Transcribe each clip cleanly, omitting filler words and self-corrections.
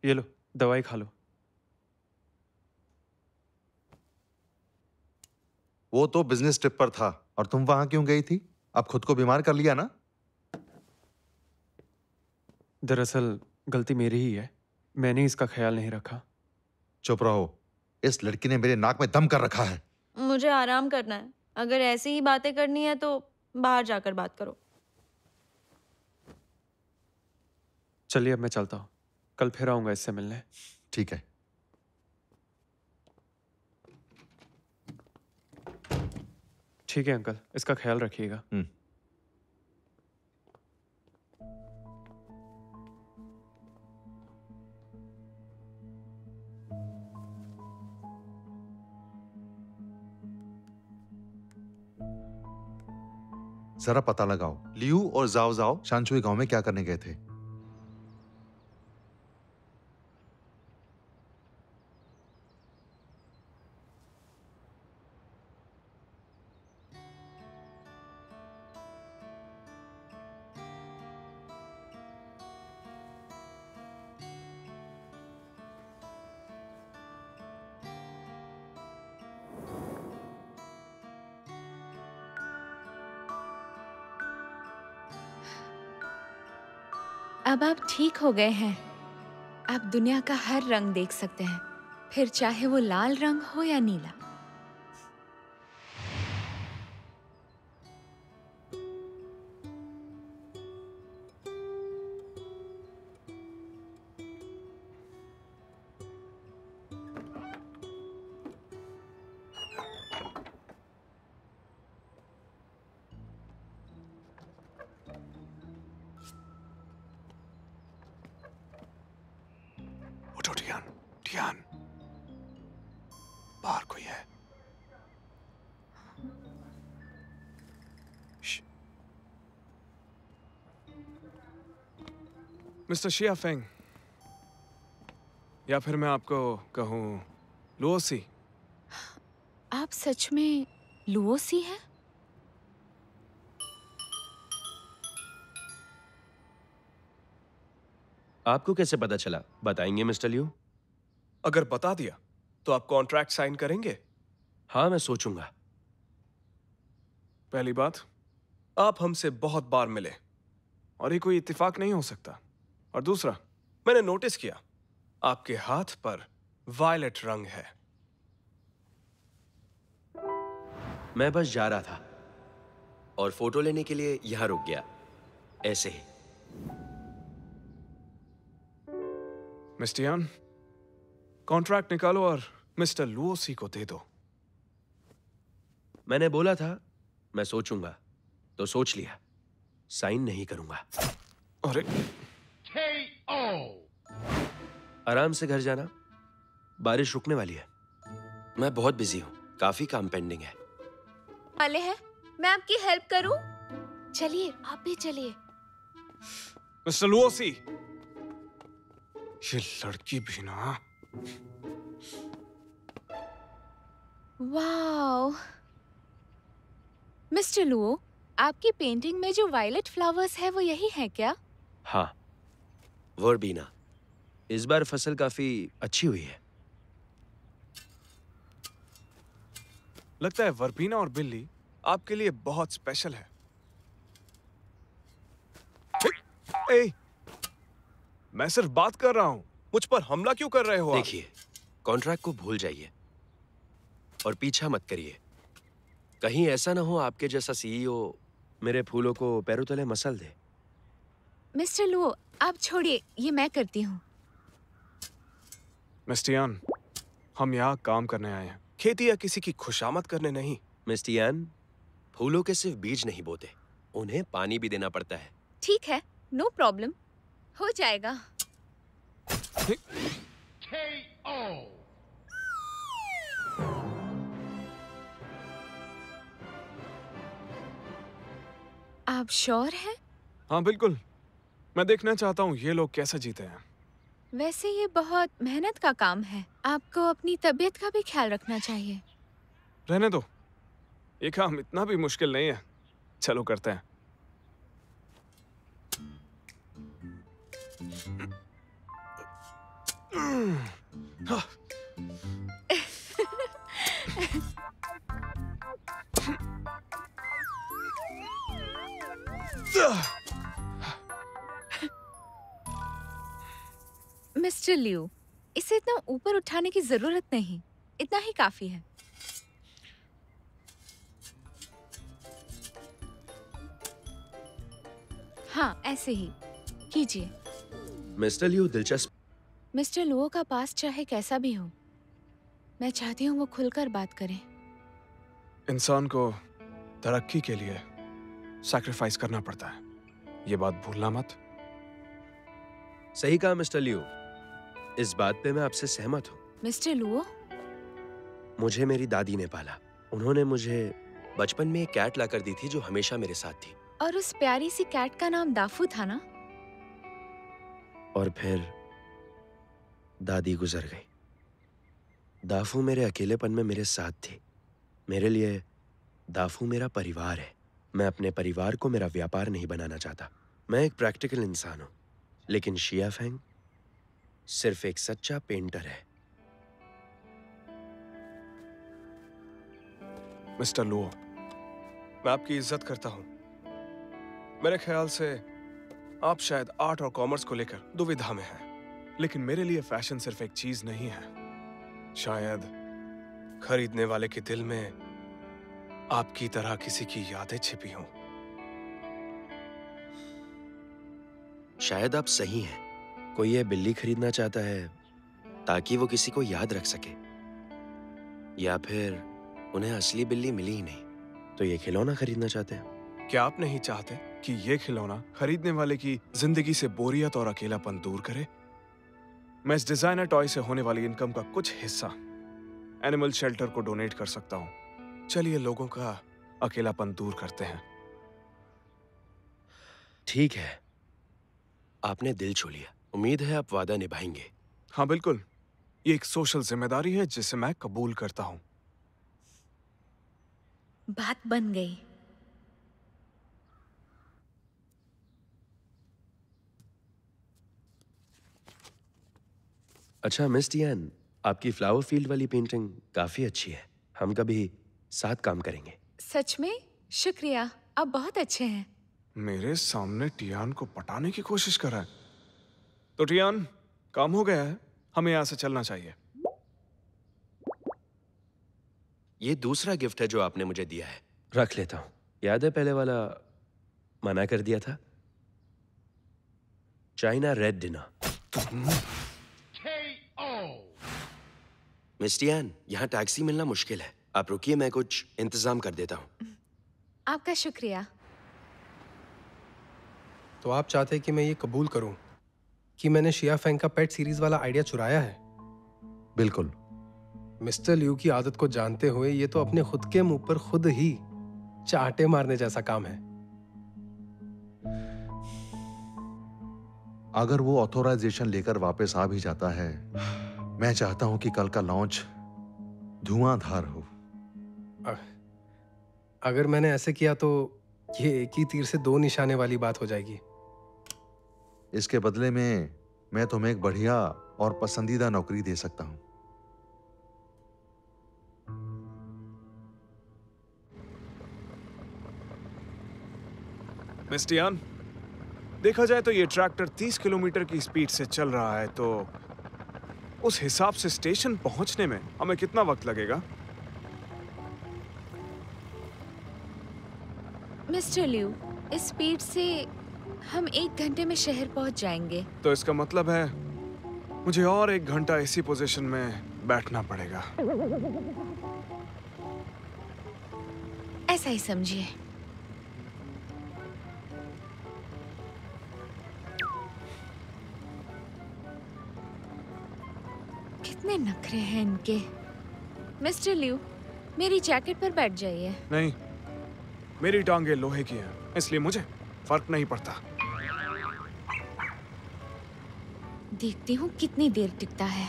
ये लो, दवाई खा लो। वो तो बिजनेस ट्रिप पर था और तुम वहां क्यों गई थी? अब खुद को बीमार कर लिया ना? दरअसल गलती मेरी ही है, मैंने इसका ख्याल नहीं रखा। चुप रहो। इस लड़की ने मेरे नाक में दम कर रखा है। मुझे आराम करना है। अगर ऐसी ही बातें करनी है तो बाहर जाकर बात करो। चलिए अब मैं चलता हूँ, कल फिर आऊंगा इससे मिलने। ठीक है। ठीक है अंकल, इसका ख्याल रखिएगा। जरा पता लगाओ, लियू और जाओ जाओ शानचुई गांव में क्या करने गए थे? अब आप ठीक हो गए हैं। आप दुनिया का हर रंग देख सकते हैं, फिर चाहे वो लाल रंग हो या नीला। उठो टियान, टियान, बाहर कोई है। मिस्टर शिया फेंग, या फिर मैं आपको कहूं लुओसी। आप सच में लुओसी हैं? आपको कैसे पता चला? बताएंगे मिस्टर लियू? अगर बता दिया तो आप कॉन्ट्रैक्ट साइन करेंगे? हाँ, मैं सोचूंगा। पहली बात, आप हमसे बहुत बार मिले और ये कोई इत्तेफाक नहीं हो सकता। और दूसरा, मैंने नोटिस किया आपके हाथ पर वायलेट रंग है। मैं बस जा रहा था और फोटो लेने के लिए यहां रुक गया, ऐसे ही। मिस्टर यान, कॉन्ट्रैक्ट निकालो और मिस्टर लुओसी को दे दो। मैंने बोला था मैं सोचूंगा, तो सोच लिया। साइन नहीं करूंगा। अरे आराम से घर जाना, बारिश रुकने वाली है। मैं बहुत बिजी हूं, काफी काम पेंडिंग है। वाले हैं, मैं आपकी हेल्प करूं? चलिए, आप भी चलिए। मिस्टर लुओसी, ये लड़की भी ना। वाओ, मिस्टर लुओ, आपकी पेंटिंग में जो वायलेट फ्लावर्स है वो यही है क्या? हाँ, वर्बीना। इस बार फसल काफी अच्छी हुई है। लगता है वर्बीना और बिल्ली आपके लिए बहुत स्पेशल है। ए, मैं सिर्फ बात कर रहा हूं, मुझ पर हमला क्यों कर रहे हो आप? देखिए, कॉन्ट्रैक्ट को भूल जाइए और पीछा मत करिए। कहीं ऐसा ना हो आपके जैसा सीईओ मेरे फूलों को पैरों तले मसल दे। मिस्टर लुओ, आप छोड़िए, ये मैं करती हूँ। मिस्टर यान, हम यहाँ काम करने आए हैं, खेती या किसी की खुशामद करने नहीं। मिस्टर यान, फूलों के सिर्फ बीज नहीं बोते, उन्हें पानी भी देना पड़ता है। ठीक है, नो प्रॉब्लम, हो जाएगा। आप श्योर हैं? हाँ बिल्कुल, मैं देखना चाहता हूँ ये लोग कैसे जीते हैं। वैसे ये बहुत मेहनत का काम है, आपको अपनी तबीयत का भी ख्याल रखना चाहिए। रहने दो, ये काम इतना भी मुश्किल नहीं है। चलो करते हैं। मिस्टर लिू, इसे इतना ऊपर उठाने की जरूरत नहीं, इतना ही काफी है। हाँ, ऐसे ही कीजिए। मिस्टर लियू, दिलचस्प। मिस्टर लुओ का पास चाहे कैसा भी हो, मैं चाहती हूँ वो खुलकर बात करें। इंसान को तरक्की के लिए सैक्रिफाइस करना पड़ता है, ये बात भूलना मत। सही कहा मिस्टर लियू, इस बात पे मैं आपसे सहमत हूँ। मिस्टर लुओ, मुझे मेरी दादी ने पाला। उन्होंने मुझे बचपन में एक कैट लाकर दी थी जो हमेशा मेरे साथ थी। और उस प्यारी सी कैट का नाम दाफू था ना? और फिर दादी गुजर गई। दाफू मेरे अकेलेपन में मेरे साथ थी। मेरे लिए दाफू मेरा परिवार है। मैं अपने परिवार को मेरा व्यापार नहीं बनाना चाहता। मैं एक प्रैक्टिकल इंसान हूं, लेकिन शिया फेंग सिर्फ एक सच्चा पेंटर है। मिस्टर लुओ, मैं आपकी इज्जत करता हूं। मेरे ख्याल से आप शायद आर्ट और कॉमर्स को लेकर दुविधा में हैं, लेकिन मेरे लिए फैशन सिर्फ एक चीज नहीं है। शायद खरीदने वाले के दिल में आपकी तरह किसी की यादें छिपी हों। शायद आप सही हैं। कोई ये बिल्ली खरीदना चाहता है ताकि वो किसी को याद रख सके, या फिर उन्हें असली बिल्ली मिली ही नहीं तो ये खिलौना खरीदना चाहते हैं। क्या आप नहीं चाहते कि ये खिलौना खरीदने वाले की जिंदगी से बोरियत और अकेलापन दूर करे? मैं इस डिजाइनर टॉय से होने वाली इनकम का कुछ हिस्सा एनिमल शेल्टर को डोनेट कर सकता हूं। चलिए लोगों का अकेलापन दूर करते हैं। ठीक है, आपने दिल छू लिया। उम्मीद है आप वादा निभाएंगे। हाँ बिल्कुल, ये एक सोशल जिम्मेदारी है जिसे मैं कबूल करता हूं। बात बन गई। अच्छा मिस टियान, आपकी फ्लावर फील्ड वाली पेंटिंग काफी अच्छी है। हम कभी साथ काम करेंगे। सच में? शुक्रिया, आप बहुत अच्छे हैं। मेरे सामने टियान को पटाने की कोशिश कर रहा है। तो टियान, काम हो गया है, हमें यहां से चलना चाहिए। ये दूसरा गिफ्ट है जो आपने मुझे दिया है। रख लेता हूं। याद है पहले वाला मना कर दिया था? China red dinner. Miss Tian, यहाँ टैक्सी मिलना मुश्किल है। आप रुकिए, मैं कुछ इंतजाम कर देता हूँ। आपका शुक्रिया। तो आप चाहते हैं कि मैं ये कबूल करूं कि मैंने शिया फेंग का पेट सीरीज वाला आइडिया चुराया है? बिल्कुल। मिस्टर लियू की आदत को जानते हुए ये तो अपने खुद के मुंह पर खुद ही चांटे मारने जैसा काम है। अगर वो ऑथोराइजेशन लेकर वापस आ भी जाता है, मैं चाहता हूं कि कल का लॉन्च धुआंधार हो। अगर मैंने ऐसे किया तो ये एक ही तीर से दो निशाने वाली बात हो जाएगी। इसके बदले में मैं तुम्हें एक बढ़िया और पसंदीदा नौकरी दे सकता हूं। मिस टियान, देखा जाए तो ये ट्रैक्टर 30 किलोमीटर की स्पीड से चल रहा है, तो उस हिसाब से स्टेशन पहुंचने में हमें कितना वक्त लगेगा? मिस्टर लियू, इस स्पीड से हम 1 घंटे में शहर पहुंच जाएंगे। तो इसका मतलब है मुझे और 1 घंटा इसी पोजीशन में बैठना पड़ेगा। ऐसा ही समझिए। कितने नखरे हैं इनके। मिस्टर लियू, मेरी जैकेट पर बैठ जाइए। नहीं, मेरी टांगे लोहे की हैं, इसलिए मुझे फर्क नहीं पड़ता। देखती हूँ कितनी देर टिकता है।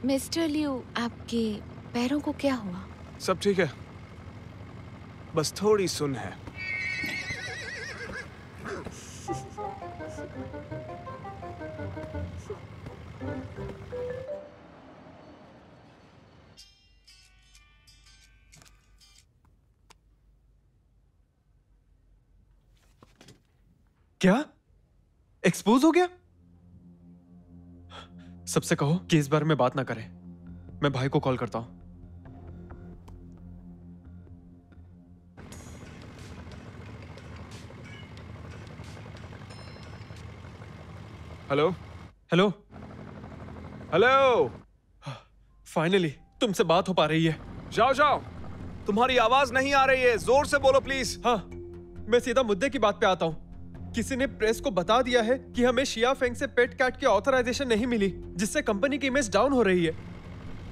मिस्टर लियू, आपके पैरों को क्या हुआ? सब ठीक है, बस थोड़ी सुन है। क्या एक्सपोज हो गया? सबसे कहो कि इस बारे में बात ना करें। मैं भाई को कॉल करता हूं। Hello hello. हेलो। फाइनली तुमसे बात हो पा रही है। जाओ जाओ, तुम्हारी आवाज नहीं आ रही है, जोर से बोलो प्लीज। हाँ, मैं सीधा मुद्दे की बात पे आता हूँ। किसी ने प्रेस को बता दिया है कि हमें शिया फेंग से पेट कैट की ऑथराइजेशन नहीं मिली, जिससे कंपनी की इमेज डाउन हो रही है।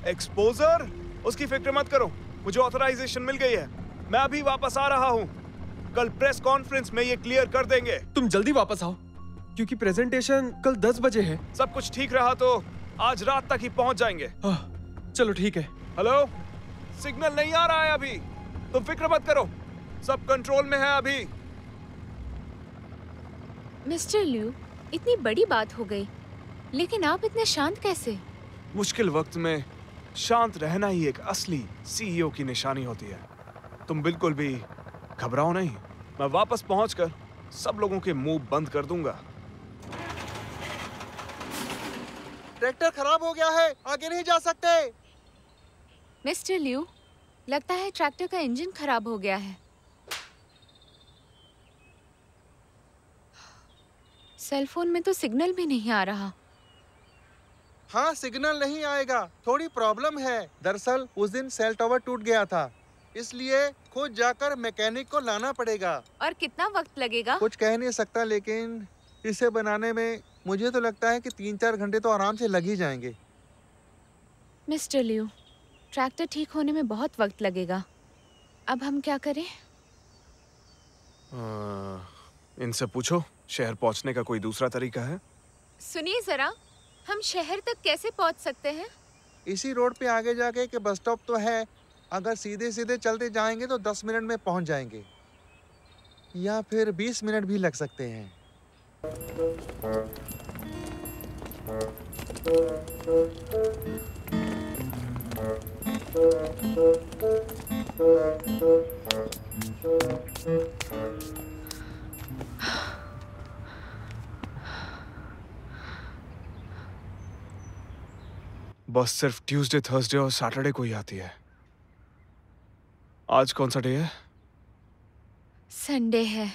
एक्सपोजर? उसकी फिक्र मत करो, मुझे ऑथराइजेशन मिल गई है। मैं अभी वापस आ रहा हूँ। कल प्रेस कॉन्फ्रेंस में ये क्लियर कर देंगे। तुम जल्दी वापस आओ, क्योंकि प्रेजेंटेशन कल 10 बजे है। सब कुछ ठीक रहा तो आज रात तक ही पहुंच जाएंगे। चलो ठीक है। हेलो, सिग्नल नहीं आ रहा है अभी। तुम फिक्र मत करो, सब कंट्रोल में है अभी। मिस्टर लिू, इतनी बड़ी बात हो गई, लेकिन आप इतने शांत कैसे? मुश्किल वक्त में शांत रहना ही एक असली सीईओ की निशानी होती है। तुम बिल्कुल भी घबराओ नहीं, मैं वापस पहुंचकर सब लोगों के मुंह बंद कर दूंगा। ट्रैक्टर खराब हो गया है, आगे नहीं जा सकते। मिस्टर लिू, लगता है ट्रैक्टर का इंजन खराब हो गया है। सेल फोन में तो सिग्नल भी नहीं आ रहा। हाँ, सिग्नल नहीं आएगा, थोड़ी प्रॉब्लम है। दरअसल उस दिन सेल टॉवर टूट गया था, इसलिए खुद जाकर मैकेनिक को लाना पड़ेगा। और कितना वक्त लगेगा? कुछ कह नहीं सकता, लेकिन इसे बनाने में मुझे तो लगता है कि 3-4 घंटे तो आराम से लग ही जाएंगे। मिस्टर लिू, ट्रैक्टर ठीक होने में बहुत वक्त लगेगा। अब हम क्या करें? इनसे पूछो, शहर पहुंचने का कोई दूसरा तरीका है? सुनिए जरा, हम शहर तक कैसे पहुंच सकते हैं? इसी रोड पे आगे जाके के बस स्टॉप तो है। अगर सीधे सीधे चलते जाएंगे तो 10 मिनट में पहुंच जाएंगे, या फिर 20 मिनट भी लग सकते हैं। बस सिर्फ ट्यूसडे, थर्सडे और सैटरडे को ही आती है। आज कौन सा डे है? संडे है।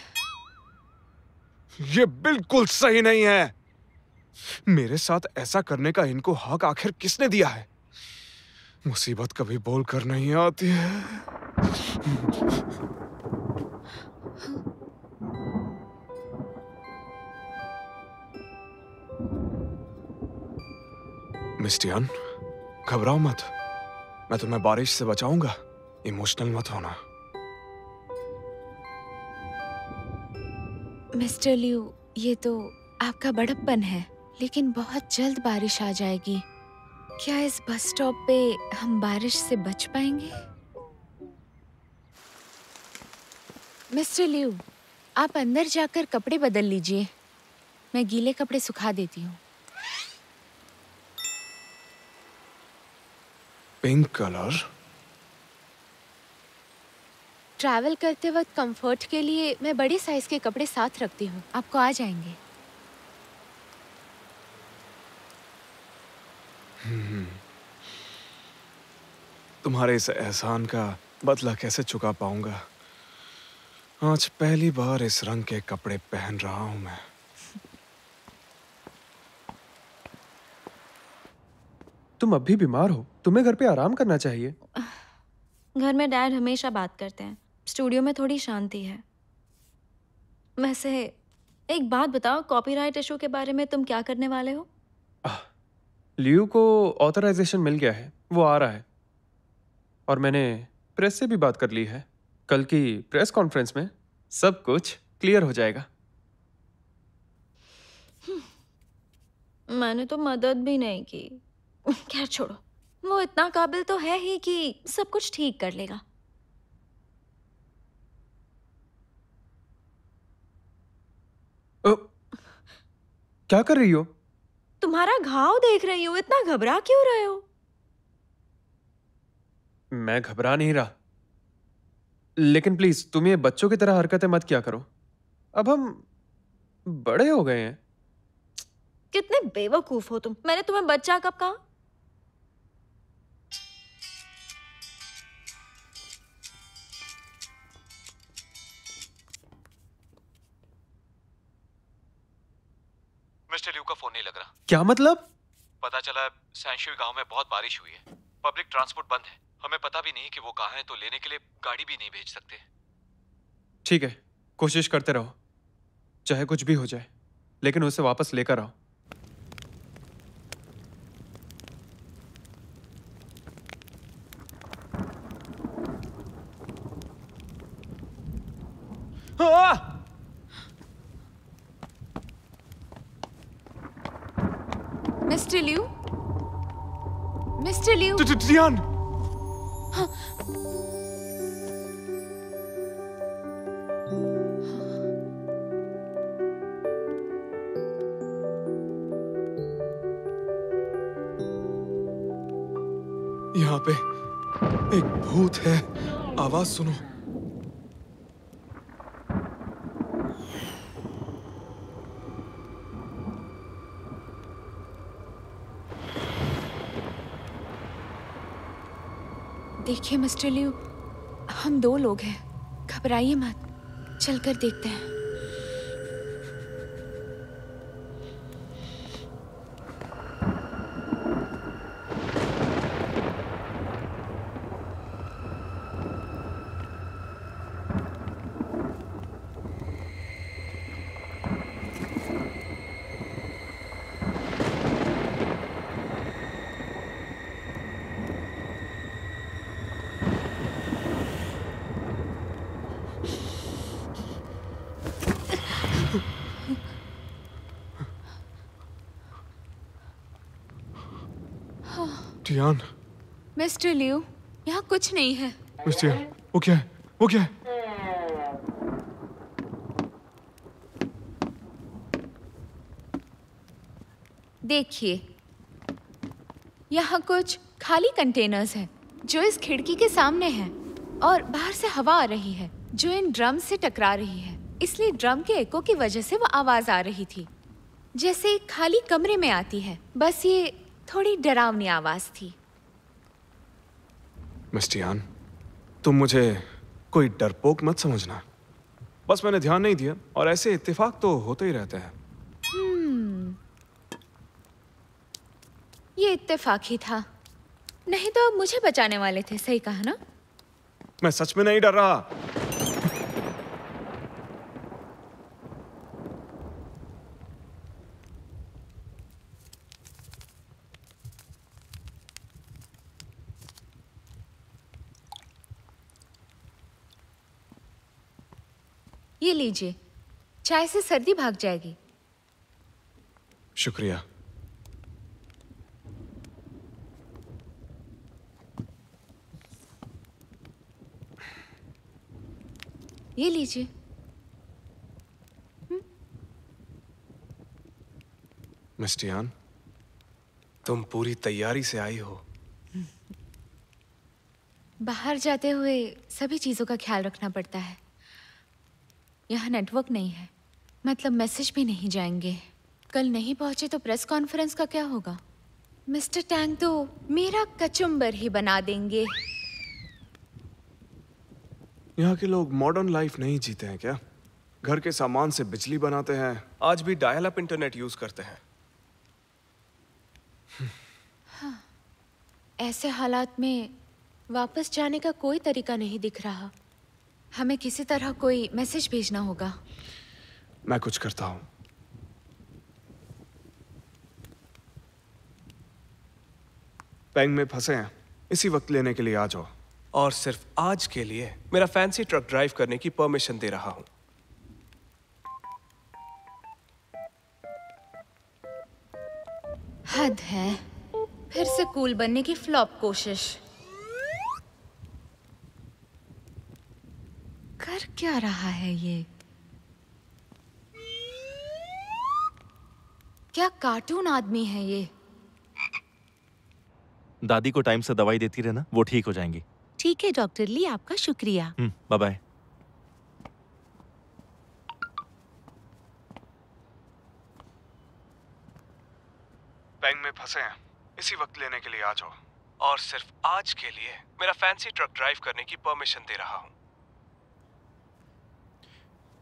ये बिल्कुल सही नहीं है। मेरे साथ ऐसा करने का इनको हक आखिर किसने दिया है? मुसीबत कभी बोल कर नहीं आती है। मिस्टियन, घबराओ मत, मैं तुम्हें बारिश से बचाऊंगा। इमोशनल मत होना। मिस्टर लिू, ये तो आपका बड़प्पन है, लेकिन बहुत जल्द बारिश आ जाएगी। क्या इस बस स्टॉप पे हम बारिश से बच पाएंगे? मिस्टर लिू, आप अंदर जाकर कपड़े बदल लीजिए, मैं गीले कपड़े सुखा देती हूँ। Pink colour? ट्रैवल करते वक्त कंफर्ट के लिए मैं बड़े साइज के कपड़े साथ रखती हूँ, आपको आ जाएंगे। तुम्हारे इस एहसान का बदला कैसे चुका पाऊंगा? आज पहली बार इस रंग के कपड़े पहन रहा हूं मैं। तुम अब भी बीमार हो, तुम्हें घर पे आराम करना चाहिए। घर में डैड हमेशा बात करते हैं, स्टूडियो में थोड़ी शांति है। वैसे एक बात बताओ, कॉपीराइट इशू के बारे में तुम क्या करने वाले हो? लियू को ऑथराइजेशन मिल गया है, वो आ रहा है। और मैंने प्रेस से भी बात कर ली है। कल की प्रेस कॉन्फ्रेंस में सब कुछ क्लियर हो जाएगा। मैंने तो मदद भी नहीं की। खैर छोड़ो, वो इतना काबिल तो है ही कि सब कुछ ठीक कर लेगा। क्या कर रही हो? तुम तुम्हारा घाव देख रही हूँ, इतना घबरा क्यों रहे हो? मैं घबरा नहीं रहा, लेकिन प्लीज तुम ये बच्चों की तरह हरकतें मत किया करो। अब हम बड़े हो गए हैं। कितने बेवकूफ हो तुम। मैंने तुम्हें बच्चा कब कहा? मिस्टर लिू का फोन नहीं लग रहा। क्या मतलब? पता चला सैनशुई गांव में बहुत बारिश हुई है, पब्लिक ट्रांसपोर्ट बंद है। हमें पता भी नहीं कि वो कहाँ है, तो लेने के लिए गाड़ी भी नहीं भेज सकते। ठीक है, कोशिश करते रहो, चाहे कुछ भी हो जाए, लेकिन उसे वापस लेकर आओ। Mister Liu, mister Liu, Tian! यहाँ पे एक भूत है, आवाज सुनो। देखिए मिस्टर लिू, हम 2 लोग हैं, घबराइए मत, चलकर देखते हैं। टियान, मिस्टर लिू, यहाँ कुछ नहीं है। मिस्टर, वो क्या है? वो क्या है? देखिए, यहाँ कुछ खाली कंटेनर्स हैं जो इस खिड़की के सामने हैं, और बाहर से हवा आ रही है जो इन ड्रम से टकरा रही है, इसलिए ड्रम के एको की वजह से वो आवाज आ रही थी, जैसे खाली कमरे में आती है। बस ये थोड़ी डरावनी आवाज थी। मिस टियान, तुम मुझे कोई डरपोक मत समझना। बस मैंने ध्यान नहीं दिया, और ऐसे इत्तेफाक तो होते ही रहते हैं। ये इत्तेफाक ही था, नहीं तो आप मुझे बचाने वाले थे। सही कहा ना? मैं सच में नहीं डर रहा। ये लीजिए, चाय से सर्दी भाग जाएगी। शुक्रिया। ये लीजिए। मिस टियान, तुम पूरी तैयारी से आई हो। बाहर जाते हुए सभी चीजों का ख्याल रखना पड़ता है। यहाँ नेटवर्क नहीं है, मतलब मैसेज भी नहीं जाएंगे। कल नहीं पहुंचे तो प्रेस कॉन्फ्रेंस का क्या होगा? मिस्टर टैंग तो मेरा कचुम्बर ही बना देंगे। यहाँ के लोग मॉडर्न लाइफ नहीं जीते हैं क्या? घर के सामान से बिजली बनाते हैं, आज भी डायल अप इंटरनेट यूज करते हैं। हाँ, ऐसे हालात में वापस जाने का कोई तरीका नहीं दिख रहा। हमें किसी तरह कोई मैसेज भेजना होगा। मैं कुछ करता हूँ। पेंग में फंसे हैं, इसी वक्त लेने के लिए आ जाओ। और सिर्फ आज के लिए मेरा फैंसी ट्रक ड्राइव करने की परमिशन दे रहा हूँ। हद है, फिर से कूल बनने की फ्लॉप कोशिश। कर क्या रहा है ये? क्या कार्टून आदमी है ये। दादी को टाइम से दवाई देती रहना, वो ठीक हो जाएंगी। ठीक है डॉक्टर ली, आपका शुक्रिया। Bye bye. बैंक में फंसे हैं, इसी वक्त लेने के लिए आ जाओ। और सिर्फ आज के लिए मेरा फैंसी ट्रक ड्राइव करने की परमिशन दे रहा हूँ।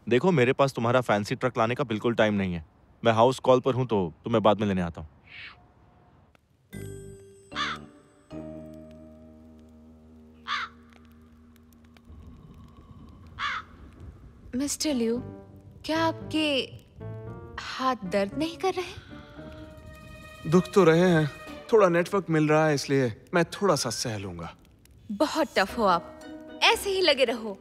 देखो, मेरे पास तुम्हारा फैंसी ट्रक लाने का बिल्कुल टाइम नहीं है। मैं हाउस कॉल पर हूँ तो तुम्हें बाद में लेने आता हूँ। मिस्टर लिू, क्या आपके हाथ दर्द नहीं कर रहे? दुख तो रहे हैं, थोड़ा नेटवर्क मिल रहा है इसलिए मैं थोड़ा सा सह लूंगा। बहुत टफ हो आप, ऐसे ही लगे रहो।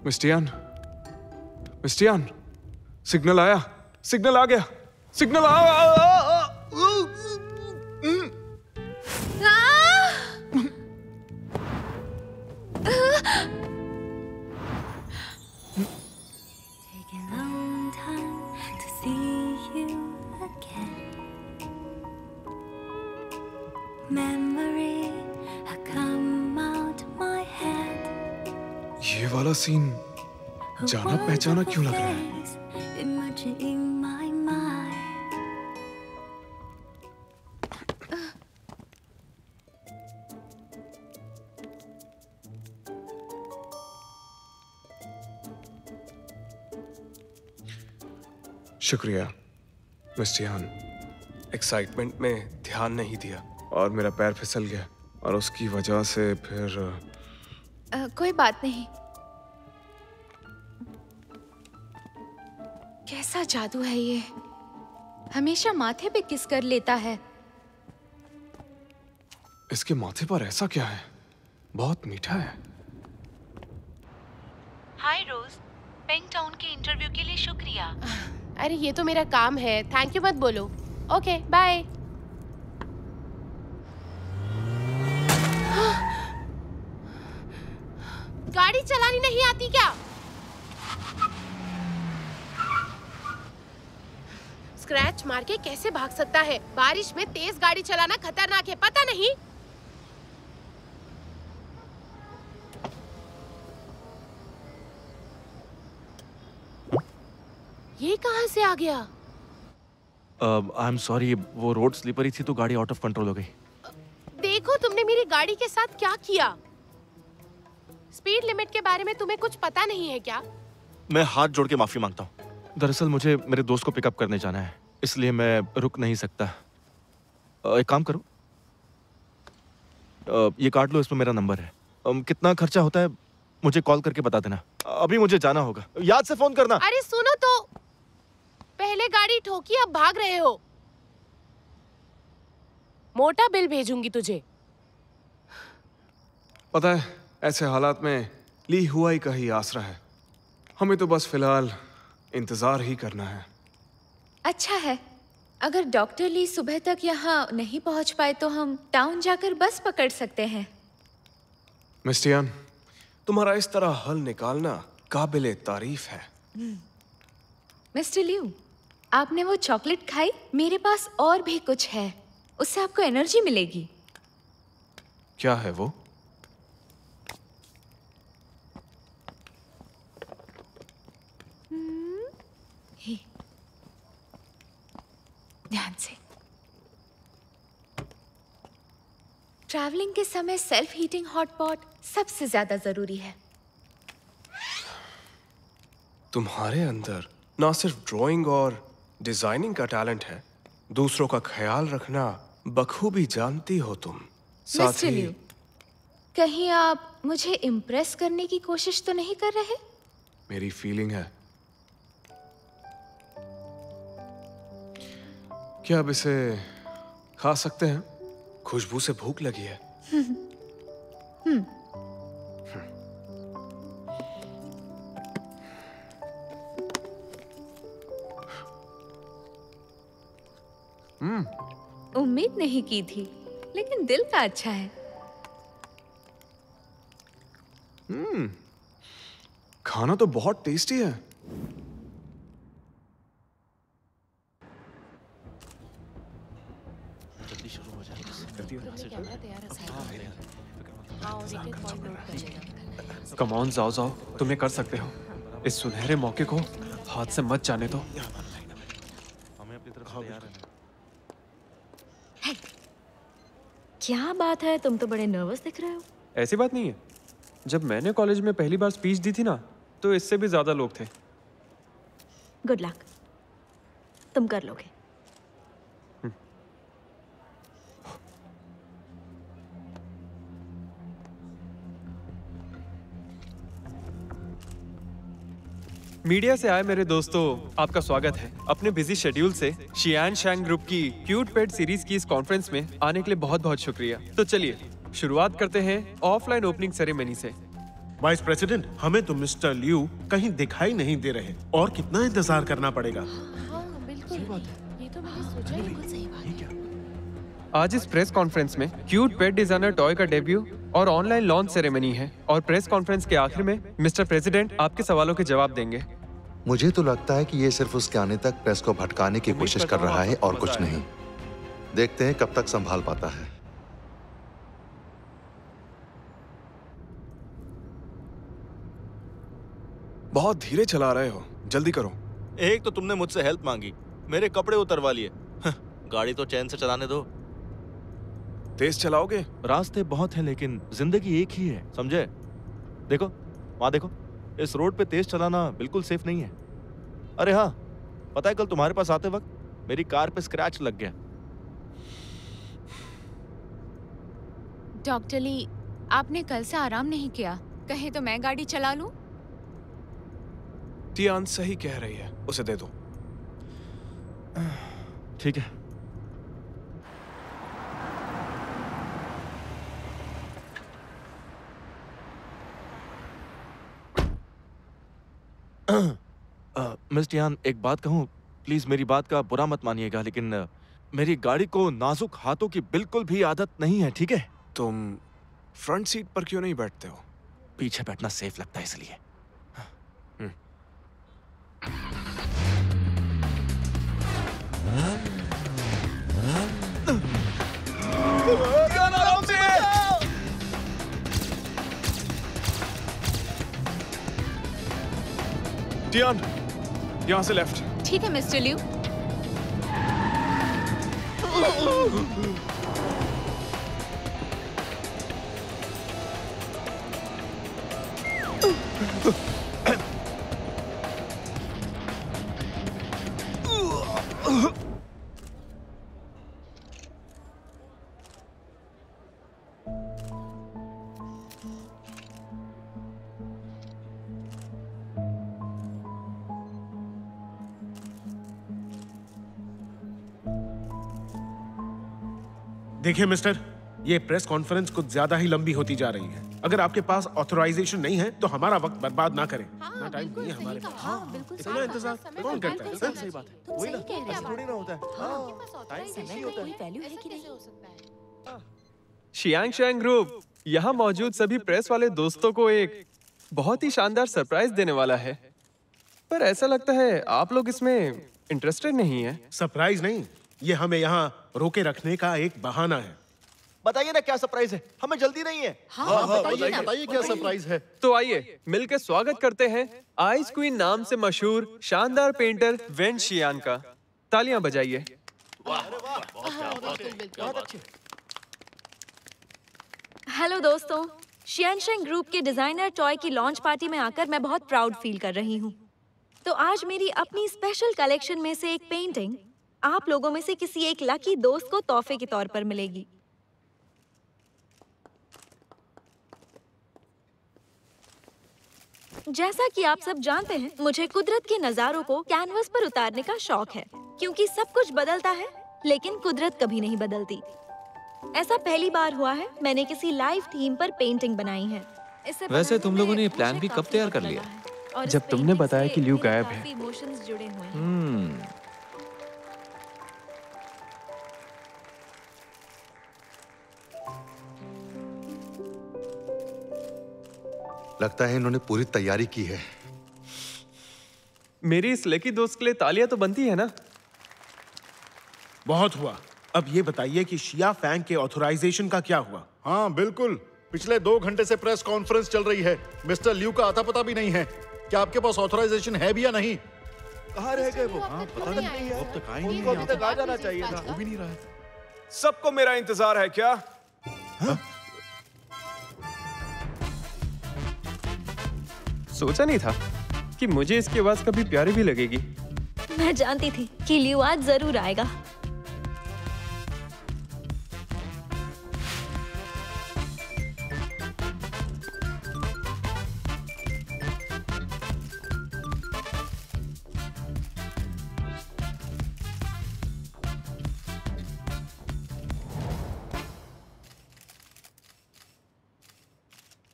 मिस्टियान, मिस्टियान, सिग्नल आया, सिग्नल आ गया, सिग्नल ये वाला सीन जाना पहचाना क्यों लग रहा है? शुक्रिया मिस्टियान। एक्साइटमेंट में ध्यान नहीं दिया और मेरा पैर फिसल गया और उसकी वजह से फिर कोई बात नहीं। कैसा जादू है ये, हमेशा माथे पे किस कर लेता है। इसके माथे पर ऐसा क्या है? बहुत मीठा है। हाय रोज, पेंग टाउन के इंटरव्यू के लिए शुक्रिया। अरे ये तो मेरा काम है, थैंक यू मत बोलो। Okay bye. गाड़ी चलानी नहीं आती क्या? स्क्रैच मार के कैसे भाग सकता है? बारिश में तेज गाड़ी चलाना खतरनाक है, पता नहीं? ये कहां से आ गया? आई एम सॉरी, वो रोड स्लिपरी थी तो गाड़ी आउट ऑफ कंट्रोल हो गई। देखो तुमने मेरी गाड़ी के साथ क्या किया। स्पीड लिमिट के बारे में तुम्हें कुछ पता नहीं है क्या? मैं हाथ जोड़ के माफी मांगता हूँ। दरअसल मुझे मेरे दोस्त को पिकअप करने जाना है, इसलिए मैं रुक नहीं सकता। एक काम करो, ये काट लो, इसमें मेरा नंबर है। कितना खर्चा होता है मुझे कॉल करके बता देना। अभी मुझे जाना होगा, याद से फोन करना। अरे सुनो तो, पहले गाड़ी ठोकी, अब भाग रहे हो। मोटा बिल भेजूंगी तुझे। पता है, ऐसे हालात में ली हुआ का ही आसरा है। हमें तो बस फिलहाल इंतजार ही करना है। अच्छा है, अगर डॉक्टर ली सुबह तक यहाँ नहीं पहुँच पाए तो हम टाउन जाकर बस पकड़ सकते हैं। मिस्टियान, तुम्हारा इस तरह हल निकालना काबिले तारीफ है। मिस्टर लिू, आपने वो चॉकलेट खाई? मेरे पास और भी कुछ है, उससे आपको एनर्जी मिलेगी। क्या है वो? ध्यान से। ट्रैवलिंग के समय सेल्फ हीटिंग हॉट पॉट सबसे ज्यादा जरूरी है। तुम्हारे अंदर ना सिर्फ ड्राइंग और डिजाइनिंग का टैलेंट है, दूसरों का ख्याल रखना बखूबी जानती हो तुम। साथ मिस्टर ही लिू, कहीं आप मुझे इम्प्रेस करने की कोशिश तो नहीं कर रहे? मेरी फीलिंग है। क्या अब इसे खा सकते हैं? खुशबू से भूख लगी है। उम्मीद नहीं की थी, लेकिन दिल का अच्छा है। खाना तो बहुत टेस्टी है। जल्दी शुरू हो जाए। कम ऑन जाओ जाओ, तुम्हें कर सकते हो। इस सुनहरे मौके को हाथ से मत जाने दो। हमें अपनी तरफ से तैयार है। क्या बात है, तुम तो बड़े नर्वस दिख रहे हो। ऐसी बात नहीं है। जब मैंने कॉलेज में पहली बार स्पीच दी थी ना, तो इससे भी ज्यादा लोग थे। गुड लक, तुम कर लोगे। मीडिया से आए मेरे दोस्तों, आपका स्वागत है। अपने बिजी शेड्यूल से शियान शैंग ग्रुप की क्यूट पेट सीरीज की इस कॉन्फ्रेंस में आने के लिए बहुत बहुत शुक्रिया। तो चलिए शुरुआत करते हैं ऑफलाइन ओपनिंग सेरेमनी से। वाइस प्रेसिडेंट, हमें तो मिस्टर लियू कहीं दिखाई नहीं दे रहे और कितना इंतजार करना पड़ेगा। हाँ बिल्कुल, ये तो मैंने सोचा ही बिल्कुल सही बात है। आज इस प्रेस कॉन्फ्रेंस में क्यूट पेट डिजाइनर टॉय का डेब्यू और ऑनलाइन लॉन्च सेरेमनी है, और प्रेस कॉन्फ्रेंस के आखिर में मिस्टर प्रेसिडेंट आपके सवालों के जवाब देंगे। मुझे तो लगता है कि ये सिर्फ उसके आने तक प्रेस को भटकाने की कोशिश कर रहा है और कुछ नहीं। देखते हैं कब तक संभाल पाता है। बहुत धीरे चला रहे हो, जल्दी करो। एक तो तुमने मुझसे हेल्प मांगी, मेरे कपड़े उतरवा लिए। गाड़ी तो चैन से चलाने दो। तेज चलाओगे? रास्ते बहुत हैं लेकिन जिंदगी एक ही है, समझे? देखो वहां देखो, इस रोड पे तेज चलाना बिल्कुल सेफ नहीं है। अरे हाँ, पता है कल तुम्हारे पास आते वक्त मेरी कार पे स्क्रैच लग गया। डॉक्टर ली, आपने कल से आराम नहीं किया। कहे तो मैं गाड़ी चला लूं? टियान सही कह रही है, उसे दे दो। ठीक है। मिस टियान, एक बात कहूँ प्लीज, मेरी बात का बुरा मत मानिएगा, लेकिन मेरी गाड़ी को नाजुक हाथों की बिल्कुल भी आदत नहीं है, ठीक है? तुम फ्रंट सीट पर क्यों नहीं बैठते हो? पीछे बैठना सेफ लगता है इसलिए। आराम से। टियान, यहाँ से लेफ्ट। ठीक है मिस्टर लियू। देखिए मिस्टर, ये प्रेस कॉन्फ्रेंस कुछ ज्यादा ही लंबी होती जा रही है। अगर आपके पास ऑथराइजेशन नहीं है तो हमारा वक्त बर्बाद ना करें। इतना टाइम नहीं है हमारे पास। इतना इंतजार कौन करता है? सही बात है। वही ना, ऐसे थोड़ी ना होता है। टाइम फिक्स ही होता है। शियांग शैंग ग्रुप यहाँ मौजूद सभी प्रेस वाले दोस्तों को एक बहुत ही शानदार सरप्राइज देने वाला है, पर ऐसा लगता है आप लोग इसमें इंटरेस्टेड नहीं है। सरप्राइज नहीं, ये हमें यहाँ रोके रखने का एक बहाना है। बताइए ना क्या सरप्राइज है, हमें जल्दी नहीं है। हाँ, बताइए क्या सरप्राइज है। तो आइए मिलकर स्वागत करते हैं आइस क्वीन नाम से मशहूर शानदार पेंटर वेन शियान का। तालियां बजाइए। हेलो दोस्तों, शियान शैंग ग्रुप के डिजाइनर टॉय की लॉन्च पार्टी में आकर मैं बहुत प्राउड फील कर रही हूँ। तो आज मेरी अपनी स्पेशल कलेक्शन में से एक पेंटिंग आप लोगों में से किसी एक लकी दोस्त को तोहफे के तौर पर मिलेगी। जैसा कि आप सब जानते हैं, मुझे कुदरत के नजारों को कैनवस पर उतारने का शौक है, क्योंकि सब कुछ बदलता है लेकिन कुदरत कभी नहीं बदलती। ऐसा पहली बार हुआ है मैंने किसी लाइव थीम पर पेंटिंग बनाई है। वैसे तुम लोगों ने ये प्लान भी कब तैयार कर लिया? और जब तुमने बताया कि लियू गायब है। इमोशंस जुड़े हुए हैं। लगता है इन्होंने पूरी तैयारी की है। मेरी इस लकी दोस्त के लिए तालियां तो बनती है ना? बहुत हुआ। अब ये बताइए कि शिया फैंग के ऑथराइजेशन का क्या हुआ? हाँ बिल्कुल, पिछले 2 घंटे से प्रेस कॉन्फ्रेंस चल रही है। मिस्टर लिू का आता पता भी नहीं है। क्या आपके पास ऑथराइजेशन है भी या नहीं? कहाँ रह गए वो? हाँ पता नहीं, अब तक आए नहीं। अभी तक आ जाना चाहिए था। वो भी नहीं रहा है। सबको मेरा इंतजार है क्या? सोचा नहीं था कि मुझे इसकी आवाज कभी प्यारी भी लगेगी। मैं जानती थी कि लियो आज जरूर आएगा।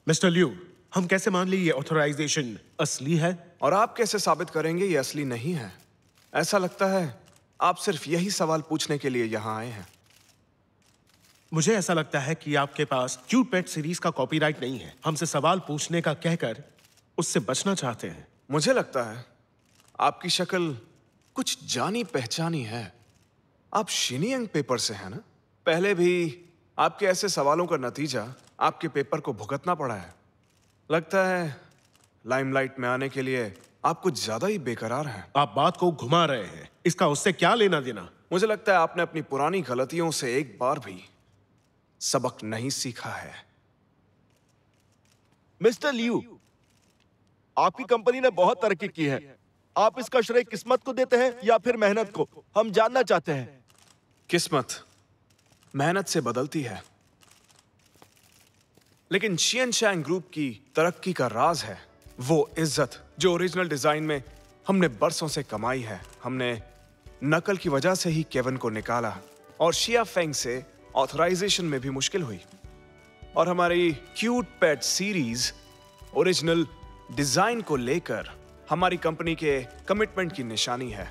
मिस्टर लिू, हम कैसे मान ली ये ऑथराइजेशन असली है? और आप कैसे साबित करेंगे ये असली नहीं है? ऐसा लगता है आप सिर्फ यही सवाल पूछने के लिए यहाँ आए हैं। मुझे ऐसा लगता है कि आपके पास क्यूट पेट सीरीज का कॉपीराइट नहीं है। हमसे सवाल पूछने का कहकर उससे बचना चाहते हैं। मुझे लगता है आपकी शक्ल कुछ जानी पहचानी है। आप शिनियंग पेपर से हैं ना? पहले भी आपके ऐसे सवालों का नतीजा आपके पेपर को भुगतना पड़ा है। लगता है लाइमलाइट में आने के लिए आप कुछ ज्यादा ही बेकरार हैं। आप बात को घुमा रहे हैं। इसका उससे क्या लेना देना? मुझे लगता है आपने अपनी पुरानी गलतियों से एक बार भी सबक नहीं सीखा है। मिस्टर लिू, आपकी कंपनी ने बहुत तरक्की की है। आप इसका श्रेय किस्मत को देते हैं या फिर मेहनत को? हम जानना चाहते हैं। किस्मत मेहनत से बदलती है, लेकिन शियनशैंग ग्रुप की तरक्की का राज है वो इज्जत जो ओरिजिनल डिजाइन में हमने बरसों से कमाई है। हमने नकल की वजह से ही केविन को निकाला और शिया फेंग से ऑथराइजेशन में भी मुश्किल हुई। और हमारी क्यूट पेट सीरीज ओरिजिनल डिजाइन को लेकर हमारी कंपनी के कमिटमेंट की निशानी है।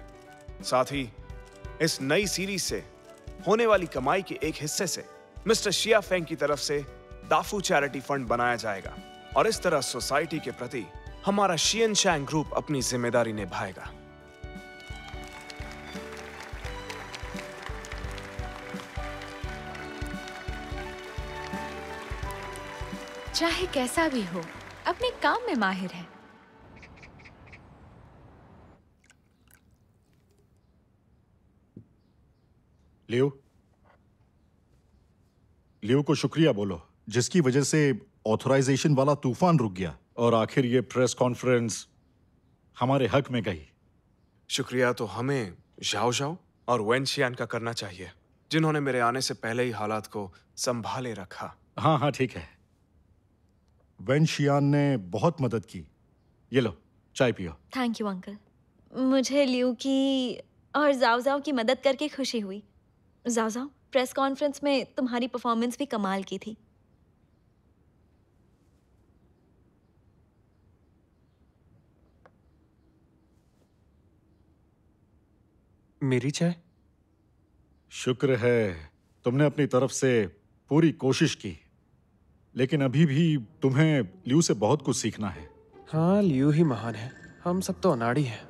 साथ ही इस नई सीरीज से होने वाली कमाई के एक हिस्से से मिस्टर शिया फेंग की तरफ से दाफू चैरिटी फंड बनाया जाएगा और इस तरह सोसाइटी के प्रति हमारा शियनशैंग ग्रुप अपनी जिम्मेदारी निभाएगा। चाहे कैसा भी हो, अपने काम में माहिर है। लियो को शुक्रिया बोलो, जिसकी वजह से ऑथराइजेशन वाला तूफान रुक गया और आखिर ये प्रेस कॉन्फ्रेंस हमारे हक में गई। शुक्रिया तो हमें झाओ झाओ और वेनशियान का करना चाहिए, जिन्होंने मेरे आने से पहले ही हालात को संभाले रखा। हाँ हाँ ठीक है, वेनशियान ने बहुत मदद की। ये लो चाय पियो। Thank you uncle. मुझे लियू की और जाओ जाओ की मदद करके खुशी हुई। जाओ जाओ, प्रेस कॉन्फ्रेंस में तुम्हारी परफॉर्मेंस भी कमाल की थी। मेरी चाय? शुक्र है तुमने अपनी तरफ से पूरी कोशिश की, लेकिन अभी भी तुम्हें लियू से बहुत कुछ सीखना है। हाँ, लियू ही महान है, हम सब तो अनाड़ी हैं।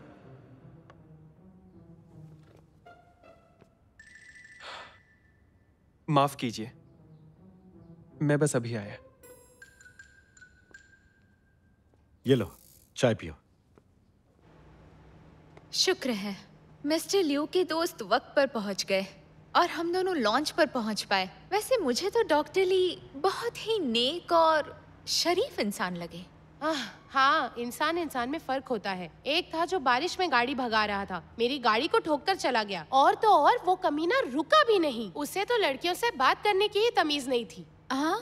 माफ कीजिए, मैं बस अभी आया। ये लो चाय पियो। शुक्र है मिस्टर लियू के दोस्त वक्त पर पहुंच गए और हम दोनों लॉन्च पर पहुंच पाए। वैसे मुझे तो डॉक्टर ली बहुत ही नेक और शरीफ इंसान लगे। हाँ, इंसान इंसान में फर्क होता है। एक था जो बारिश में गाड़ी भगा रहा था, मेरी गाड़ी को ठोक कर चला गया। और तो और वो कमीना रुका भी नहीं। उसे तो लड़कियों से बात करने की ही तमीज नहीं थी। हाँ,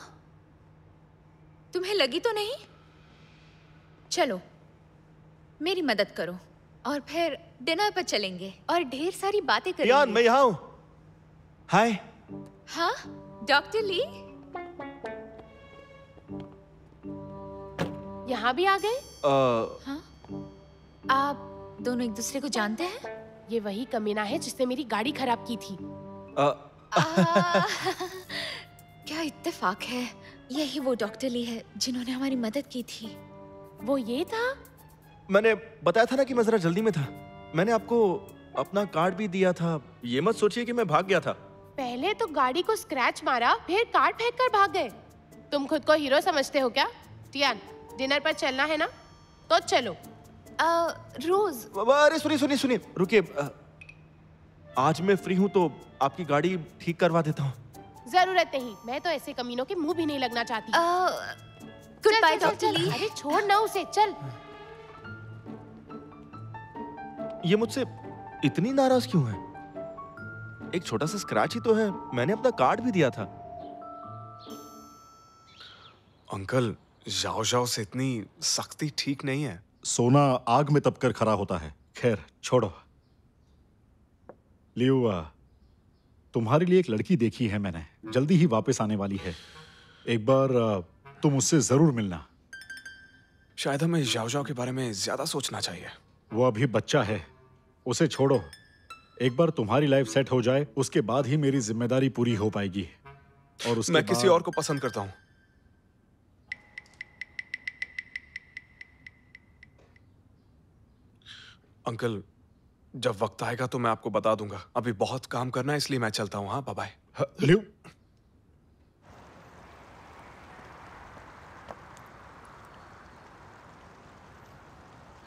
तुम्हें लगी तो नहीं? चलो मेरी मदद करो और फिर डिनर पर चलेंगे और ढेर सारी बातें करेंगे। यार मैं यहाँ हूँ। हाय। हाँ डॉक्टर ली, यहाँ भी आ गए? हाँ? आप दोनों एक दूसरे को जानते हैं? ये वही कमीना है जिसने मेरी गाड़ी खराब की थी। क्या इत्तेफाक है, यही वो डॉक्टर ली है जिन्होंने हमारी मदद की थी। वो ये था? मैंने बताया था ना कि मैं जरा जल्दी में था। मैंने आपको अपना कार्ड भी दिया था। ये मत सोचिए कि मैं भाग गया था। पहले तो गाड़ी को स्क्रैच मारा, फिर कार्ड फेंक कर भाग गए। तुम खुद को हीरो समझते हो क्या? टियान, डिनर पर चलना है ना? तो चलो। रोज। अरे सुनिए रुकिए। आज मैं फ्री हूँ तो आपकी गाड़ी ठीक करवा देता हूँ। जरूरत नहीं, मैं तो ऐसे कमीनों के मुंह भी नहीं लगना चाहती। Good by doctor Li. अरे छोड़ ना उसे, चल। ये मुझसे इतनी नाराज क्यों है? एक छोटा सा स्क्रैच ही तो है, मैंने अपना कार्ड भी दिया था। अंकल, जाओ जाओ से इतनी सख्ती ठीक नहीं है। सोना आग में तपकर खरा होता है। खैर छोड़ो। लियो, तुम्हारे लिए एक लड़की देखी है मैंने, जल्दी ही वापस आने वाली है। एक बार तुम उससे जरूर मिलना। शायद हमें जाओ जाओ के बारे में ज्यादा सोचना चाहिए। वो अभी बच्चा है, उसे छोड़ो। एक बार तुम्हारी लाइफ सेट हो जाए, उसके बाद ही मेरी जिम्मेदारी पूरी हो पाएगी। और उसके मैं किसी और को पसंद करता हूं। अंकल, जब वक्त आएगा तो मैं आपको बता दूंगा। अभी बहुत काम करना है, इसलिए मैं चलता हूं। हाँ, बाय बाय। लियो,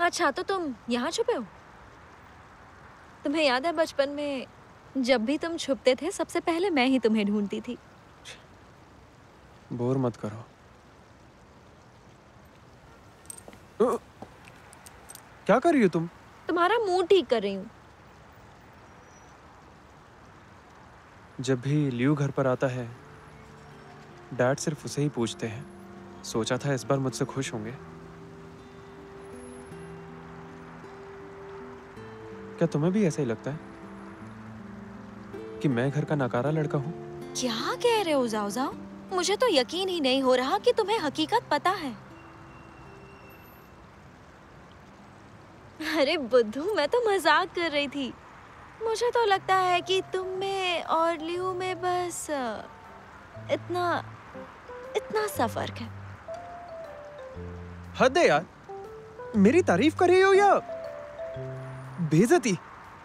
अच्छा, तो तुम यहाँ छुपे हो? तुम्हें याद है बचपन में जब भी तुम छुपते थे, सबसे पहले मैं ही तुम्हें ढूंढती थी। बोर मत करो। क्या कर रही हो तुम? तुम्हारा मूड ठीक कर रही हूँ। जब भी लियो घर पर आता है, डैड सिर्फ उसे ही पूछते हैं। सोचा था इस बार मुझसे खुश होंगे। क्या तुम्हें भी ऐसा ही लगता है कि मैं घर का नकारा लड़का हूँ? क्या कह रहे हो जाओ जाओ? मुझे तो यकीन ही नहीं हो रहा कि तुम्हें हकीकत पता है। अरे बुद्धू, मैं तो मजाक कर रही थी। मुझे तो लगता है कि तुम में और लियो में बस इतना सा फर्क है। हद है यार। मेरी तारीफ कर रही हो या बेइज्जती?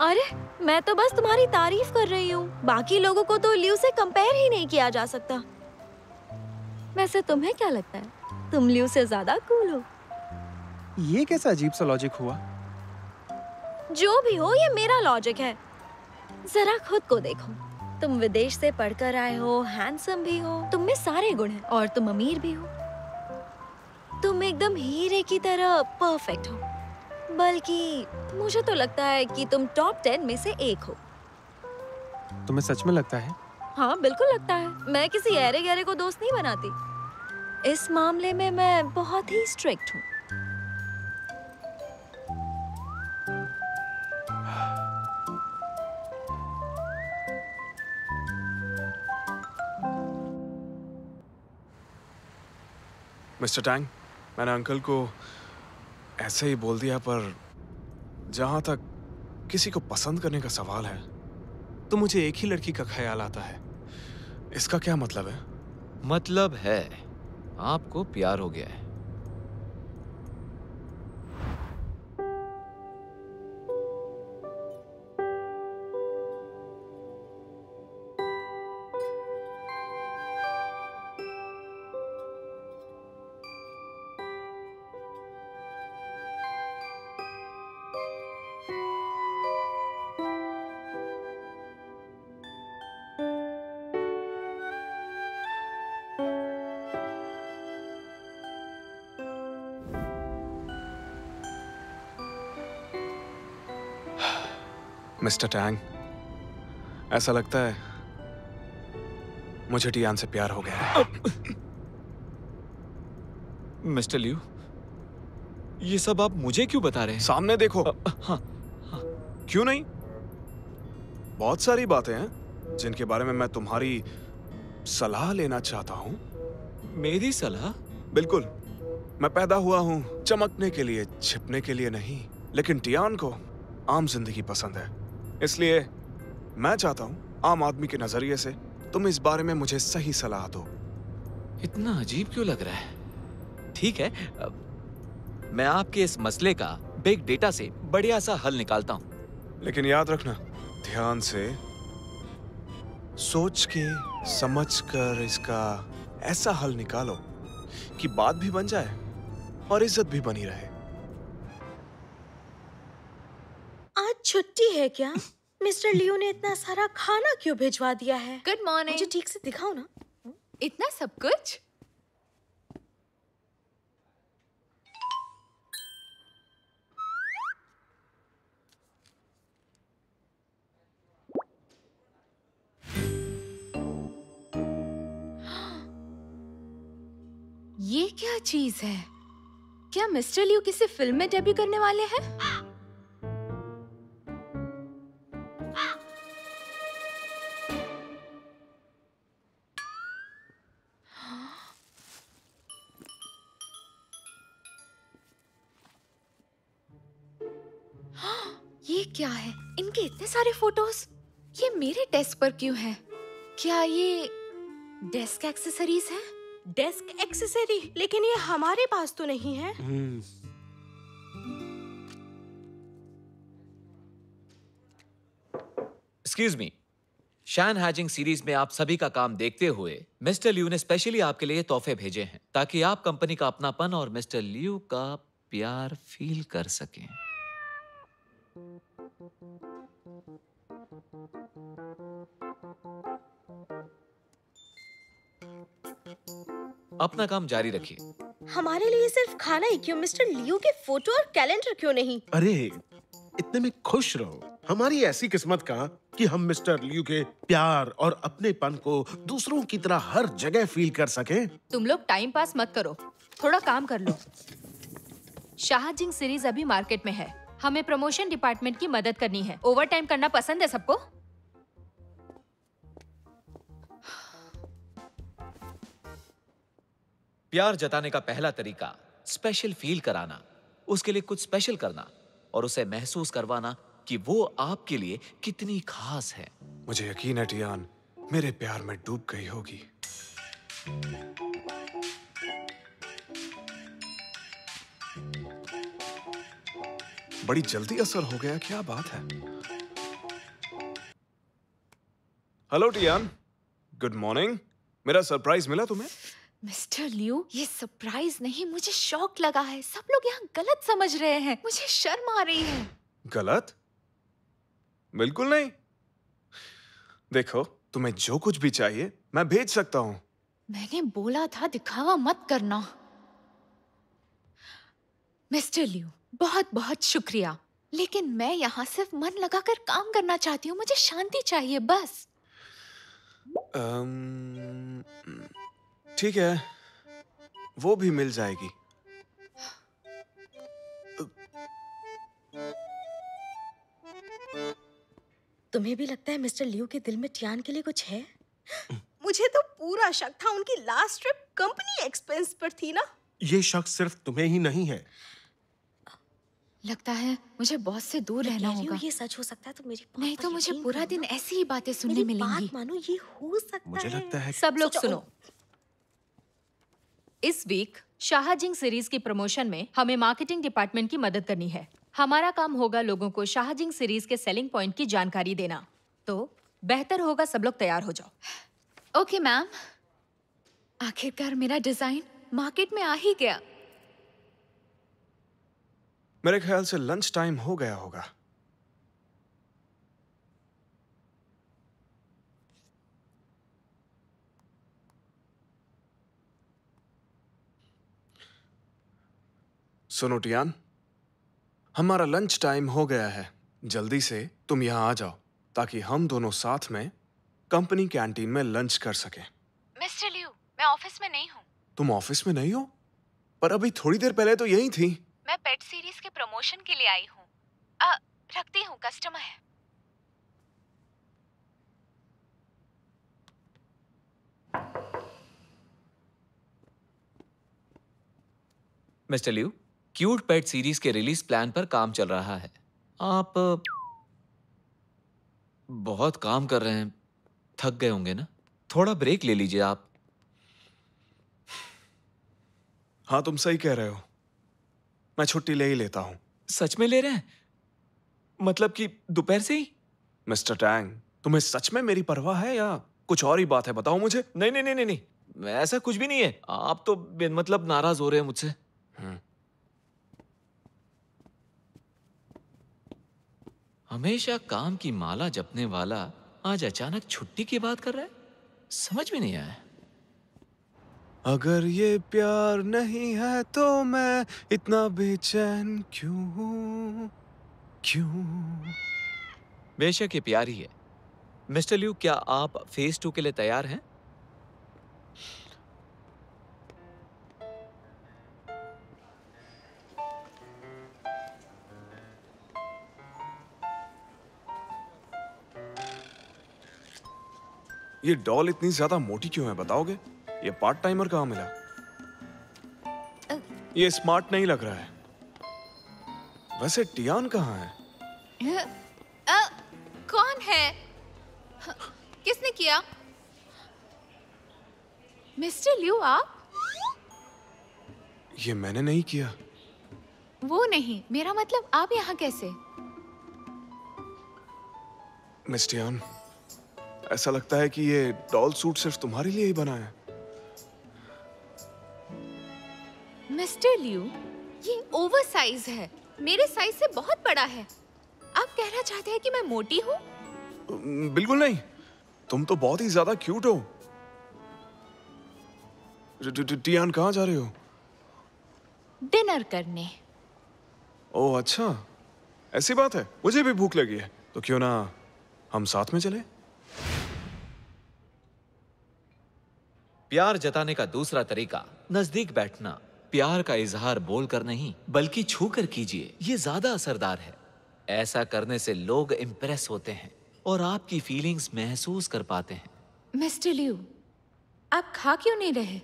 अरे मैं तो बस तुम्हारी तारीफ कर रही हूँ। बाकी लोगों को तो लियो से कंपेयर ही नहीं किया जा सकता। वैसे तुम्हें क्या लगता है, तुम लियो से ज्यादा कूल हो? ये कैसा अजीब सा लॉजिक हुआ? जो भी हो, ये मेरा लॉजिक है। जरा खुद को देखो। तुम विदेश से पढ़कर आए हो, हैंडसम भी हो, तुम में सारे गुण हैं, और तुम अमीर भी हो। तुम एकदम हीरे की तरह परफेक्ट हो। बल्कि मुझे तो लगता है कि तुम टॉप 10 में से एक हो। तुम्हें सच में लगता है? हाँ, बिल्कुल लगता है। मैं किसी ऐरे गहरे को दोस्त नहीं बनाती। इस मामले में मैं बहुत ही स्ट्रिक्ट हूँ। मिस्टर टैंग, मैंने अंकल को ऐसे ही बोल दिया, पर जहां तक किसी को पसंद करने का सवाल है तो मुझे एक ही लड़की का ख्याल आता है। इसका क्या मतलब है? मतलब है आपको प्यार हो गया है। मिस्टर टैंग, ऐसा लगता है मुझे टियान से प्यार हो गया है। मिस्टर लियो, ये सब आप मुझे क्यों बता रहे हैं? सामने देखो। हाँ। क्यों नहीं? बहुत सारी बातें हैं जिनके बारे में मैं तुम्हारी सलाह लेना चाहता हूँ। मेरी सलाह? बिल्कुल। मैं पैदा हुआ हूँ चमकने के लिए, छिपने के लिए नहीं। लेकिन टियान को आम जिंदगी पसंद है, इसलिए मैं चाहता हूँ आम आदमी के नजरिए से तुम इस बारे में मुझे सही सलाह दो। इतना अजीब क्यों लग रहा है? ठीक है, मैं आपके इस मसले का बिग डेटा से बढ़िया सा हल निकालता हूँ। लेकिन याद रखना, ध्यान से सोच के समझ कर इसका ऐसा हल निकालो कि बात भी बन जाए और इज्जत भी बनी रहे। आज छुट्टी है क्या? मिस्टर लियो ने इतना सारा खाना क्यों भिजवा दिया है? Good morning. मुझे ठीक से दिखाओ ना। इतना सब कुछ? ये क्या चीज है? क्या मिस्टर लियो किसी फिल्म में डेब्यू करने वाले हैं? ये क्या है? इनके इतने सारे फोटोज। ये मेरे डेस्क पर क्यों है? क्या ये डेस्क एक्सेसरीज है? Desk accessory? लेकिन ये हमारे पास तो नहीं है। एक्सक्यूज मी, शैन हैजिंग सीरीज में आप सभी का काम देखते हुए मिस्टर लियू ने स्पेशली आपके लिए तोहफे भेजे हैं ताकि आप कंपनी का अपनापन और मिस्टर लियू का प्यार फील कर सकें। अपना काम जारी रखिए। हमारे लिए सिर्फ खाना ही क्यों? मिस्टर लियो के फोटो और कैलेंडर क्यों नहीं? अरे इतने में खुश रहो। हमारी ऐसी किस्मत का कि हम मिस्टर लियो के प्यार और अपनेपन को दूसरों की तरह हर जगह फील कर सके। तुम लोग टाइम पास मत करो, थोड़ा काम कर लो। शाहजिंग सीरीज अभी मार्केट में है। हमें प्रमोशन डिपार्टमेंट की मदद करनी है। ओवर टाइम करना पसंद है सबको? प्यार जताने का पहला तरीका स्पेशल फील कराना, उसके लिए कुछ स्पेशल करना और उसे महसूस करवाना कि वो आपके लिए कितनी खास है। मुझे यकीन है टियान मेरे प्यार में डूब गई होगी। बड़ी जल्दी असर हो गया, क्या बात है। Hello Tian, good morning. मेरा सरप्राइज मिला तुम्हें? मिस्टर लियो, ये सरप्राइज नहीं, मुझे शॉक लगा है। सब लोग यहाँ गलत समझ रहे हैं। मुझे शर्म आ रही है। गलत? बिल्कुल नहीं। देखो, तुम्हें जो कुछ भी चाहिए मैं भेज सकता हूँ। मैंने बोला था दिखावा मत करना। मिस्टर लियो, बहुत बहुत शुक्रिया, लेकिन मैं यहाँ सिर्फ मन लगाकर काम करना चाहती हूँ। मुझे शांति चाहिए बस। ठीक है, वो भी मिल जाएगी। तुम्हें भी लगता है मिस्टर लियो के दिल में टियान के लिए कुछ है? मुझे तो पूरा शक था। उनकी लास्ट ट्रिप कंपनी एक्सपेंस पर थी ना। ये शक सिर्फ तुम्हें ही नहीं है। लगता है मुझे बॉस से दूर रहना होगा। ये सच हो सकता है तो मेरी नहीं तो मुझे पूरा दिन ऐसी ही बातें सुनने मिलेंगी। बात मानो, ये हो सकता है। मुझे लगता है सब लोग सुनो। इस वीक शाहजिंग सीरीज की प्रमोशन में हमें मार्केटिंग डिपार्टमेंट की मदद करनी है। हमारा काम होगा लोगों को शाहजिंग सीरीज के सेलिंग पॉइंट की जानकारी देना। तो बेहतर होगा सब लोग तैयार हो जाओ। Okay ma'am. आखिरकार मेरा डिजाइन मार्केट में आ ही गया। मेरे ख्याल से लंच टाइम हो गया होगा। सुनो टियान, हमारा लंच टाइम हो गया है। जल्दी से तुम यहाँ आ जाओ ताकि हम दोनों साथ में कंपनी कैंटीन में लंच कर सकें। मिस्टर लियो, मैं ऑफिस में नहीं हूँ। तुम ऑफिस में नहीं हो? पर अभी थोड़ी देर पहले तो यही थी। मैं पेट सीरीज के प्रमोशन के लिए आई हूँ। रखती हूँ, कस्टमर है। मिस्टर लियू, क्यूट पेट सीरीज के रिलीज प्लान पर काम चल रहा है। आप बहुत काम कर रहे हैं, थक गए होंगे ना? थोड़ा ब्रेक ले लीजिए आप। हाँ, तुम सही कह रहे हो। मैं छुट्टी ले ही लेता हूँ। सच में ले रहे हैं? मतलब कि दोपहर से ही? मिस्टर टैंग, तुम्हें सच में मेरी परवाह है या कुछ और ही बात है? बताओ मुझे। नहीं नहीं नहीं नहीं नहीं, ऐसा कुछ भी नहीं है। आप तो बिन मतलब नाराज हो रहे हैं मुझसे। हमेशा काम की माला जपने वाला आज अचानक छुट्टी की बात कर रहा है, समझ में नहीं आया। अगर ये प्यार नहीं है तो मैं इतना बेचैन क्यों हूं, क्यों? बेशक ये प्यार ही है। मिस्टर लिू, क्या आप फेज 2 के लिए तैयार हैं? ये डॉल इतनी ज्यादा मोटी क्यों है, बताओगे? ये पार्ट टाइमर कहाँ मिला? ये स्मार्ट नहीं लग रहा है। वैसे टियान कहाँ है? कौन है? किसने किया? मिस्टर लिू, आप? ये मैंने नहीं किया। वो नहीं, मेरा मतलब आप यहाँ कैसे? मिस टियान, ऐसा लगता है कि ये डॉल सूट सिर्फ तुम्हारे लिए ही बना है। मिस्टर लिू, ये ओवर साइज है, मेरे साइज से बहुत बड़ा है। आप कहना चाहते हैं कि मैं मोटी हूँ? बिल्कुल नहीं, तुम तो बहुत ही ज्यादा क्यूट हो। टियान, कहाँ जा रहे हो? डिनर करने। ओह अच्छा, ऐसी बात है। मुझे भी भूख लगी है, तो क्यों ना हम साथ में चले? प्यार जताने का दूसरा तरीका नजदीक बैठना। प्यार का इजहार बोलकर नहीं बल्कि छूकर कीजिए, ये ज्यादा असरदार है। ऐसा करने से लोग इंप्रेस होते हैं और आपकी फीलिंग्स महसूस कर पाते हैं। मिस्टर लिू, आप खा क्यों नहीं रहे?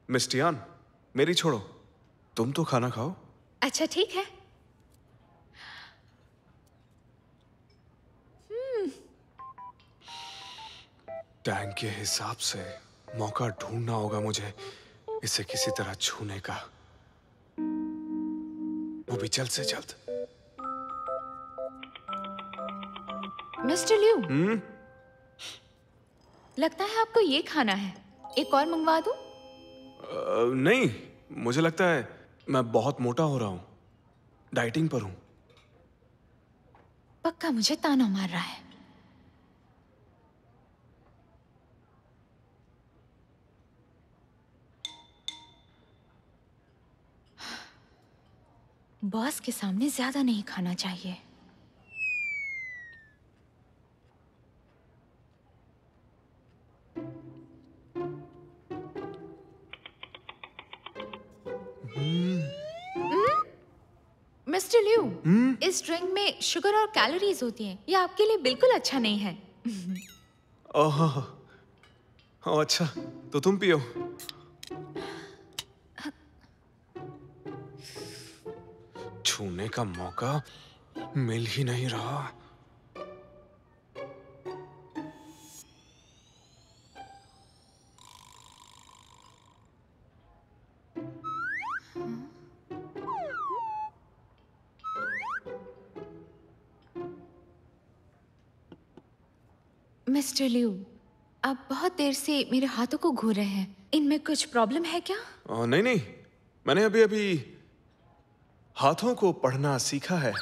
मिस टियान, मेरी छोड़ो, तुम तो खाना खाओ। अच्छा ठीक है। टैंक के हिसाब से मौका ढूंढना होगा मुझे इसे किसी तरह छूने का, वो भी जल्द से जल्द। मिस्टर लिू, लगता है आपको ये खाना है। एक और मंगवा दूं? नहीं, मुझे लगता है मैं बहुत मोटा हो रहा हूं, डाइटिंग पर हूं। पक्का मुझे ताना मार रहा है। बॉस के सामने ज्यादा नहीं खाना चाहिए। मिस्टर लिू, इस ड्रिंक में शुगर और कैलोरीज होती हैं। ये आपके लिए बिल्कुल अच्छा नहीं है। ओह, अच्छा, तो तुम पियो। छूने का मौका मिल ही नहीं रहा। मिस्टर लिू, आप बहुत देर से मेरे हाथों को घूर रहे हैं। इनमें कुछ प्रॉब्लम है क्या? नहीं नहीं, मैंने अभी अभी हाथों को पढ़ना सीखा है।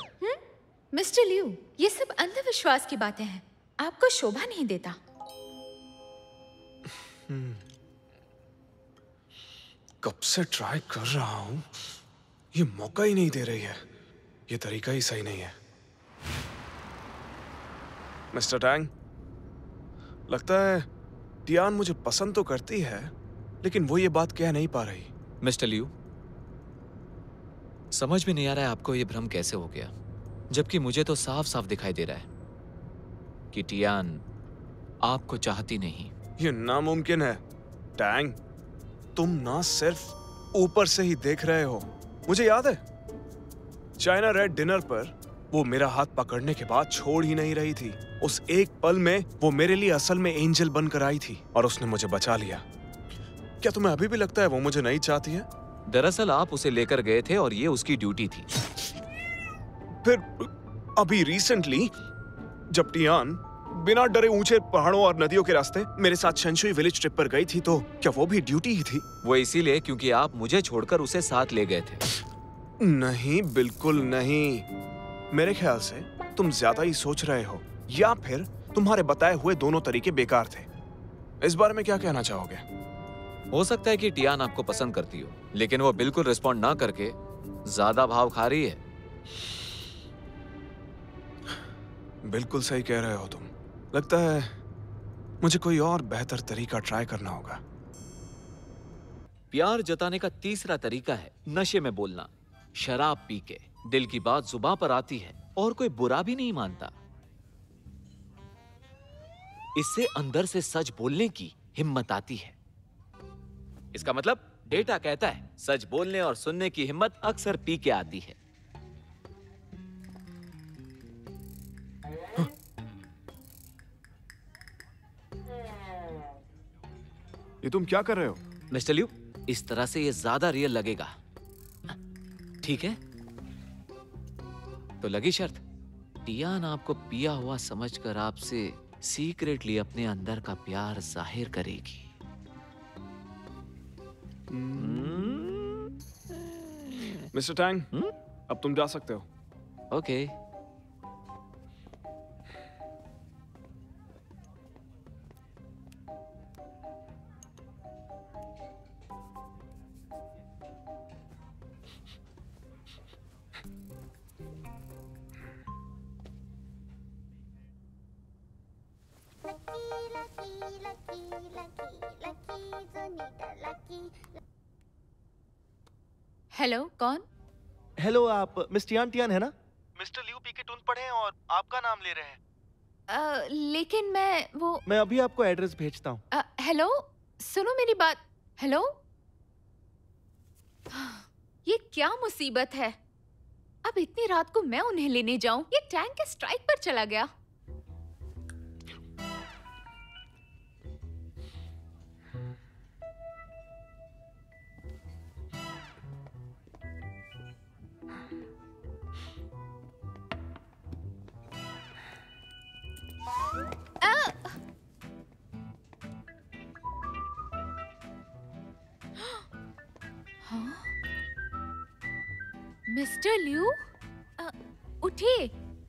मिस्टर लिू, ये सब अंधविश्वास की बातें हैं, आपको शोभा नहीं देता। कब से ट्राई कर रहा हूं, ये मौका ही नहीं दे रही है। ये तरीका ही सही नहीं है। मिस्टर टैंग, लगता है टियान मुझे पसंद तो करती है, लेकिन वो ये बात कह नहीं पा रही। मिस्टर लिू, समझ में नहीं आ रहा है आपको ये भ्रम कैसे हो गया, जबकि मुझे तो साफ साफ दिखाई दे रहा है कि टियान आपको चाहती नहीं। ये नामुमकिन है टैंग, तुम ना सिर्फ ऊपर से ही देख रहे हो। मुझे याद है चाइना रेड डिनर पर वो मेरा हाथ पकड़ने के बाद छोड़ ही नहीं रही थी। उस एक पल में वो मेरे लिए असल में एंजल बनकर आई थी और उसने मुझे बचा लिया। क्या तुम्हें अभी भी लगता है वो मुझे नहीं चाहती है? दरअसल आप उसे लेकर गए थे और ये उसकी ड्यूटी थी। फिर अभी रिसेंटली जब टियान बिना डरे ऊंचे पहाड़ों और नदियों के रास्ते मेरे साथ शेंशुई विलेज ट्रिप पर गई थी, तो क्या वो भी ड्यूटी ही थी? वो इसीलिए क्योंकि आप मुझे छोड़कर उसे साथ ले गए थे। नहीं, बिल्कुल नहीं। मेरे ख्याल से तुम ज्यादा ही सोच रहे हो, या फिर तुम्हारे बताए हुए दोनों तरीके बेकार थे। इस बारे में क्या कहना चाहोगे? हो सकता है कि टियान आपको पसंद करती हो, लेकिन वो बिल्कुल रिस्पॉन्ड ना करके ज्यादा भाव खा रही है। बिल्कुल सही कह रहे हो तुम। लगता है मुझे कोई और बेहतर तरीका ट्राई करना होगा। प्यार जताने का तीसरा तरीका है नशे में बोलना। शराब पी के दिल की बात जुबान पर आती है और कोई बुरा भी नहीं मानता। इससे अंदर से सच बोलने की हिम्मत आती है। इसका मतलब डेटा कहता है सच बोलने और सुनने की हिम्मत अक्सर पी के आती है। ये तुम क्या कर रहे हो? मिस्टर लियू, इस तरह से ये ज्यादा रियल लगेगा। ठीक है? तो लगी शर्त, टियान आपको पिया हुआ समझकर आपसे सीक्रेटली अपने अंदर का प्यार जाहिर करेगी। मिस्टर टैंग, अब तुम जा सकते हो। ओके। हेलो, कौन? हेलो, आप मिस टियान टियान है ना? मिस्टर लियू पी के टून पड़े हैं और आपका नाम ले रहे हैं। लेकिन मैं अभी आपको एड्रेस भेजता हूँ। हेलो, सुनो मेरी बात। हेलो, ये क्या मुसीबत है? अब इतनी रात को मैं उन्हें लेने जाऊं? ये टैंक स्ट्राइक पर चला गया। मिस्टर लियू, उठिए।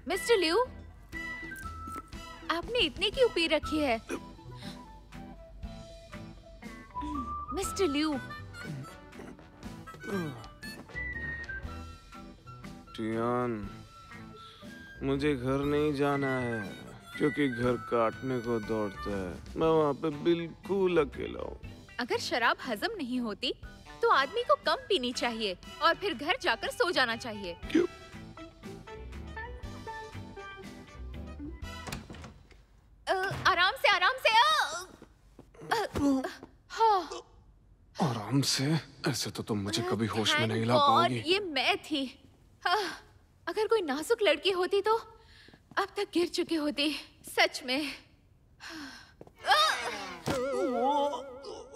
मिस्टर लियू, आपने इतनी क्यों पी रखी है? Mister Liu. टियान, मुझे घर नहीं जाना है क्योंकि घर काटने को दौड़ता है। मैं वहाँ पे बिल्कुल अकेला हूँ। अगर शराब हजम नहीं होती तो आदमी को कम पीनी चाहिए और फिर घर जाकर सो जाना चाहिए। क्यों? आराम से, आराम से। हाँ। आराम से? ऐसे तो तुम मुझे कभी होश में नहीं ला पाओगी। ये मैं थी। अगर कोई नाजुक लड़की होती तो अब तक गिर चुकी होती। सच में।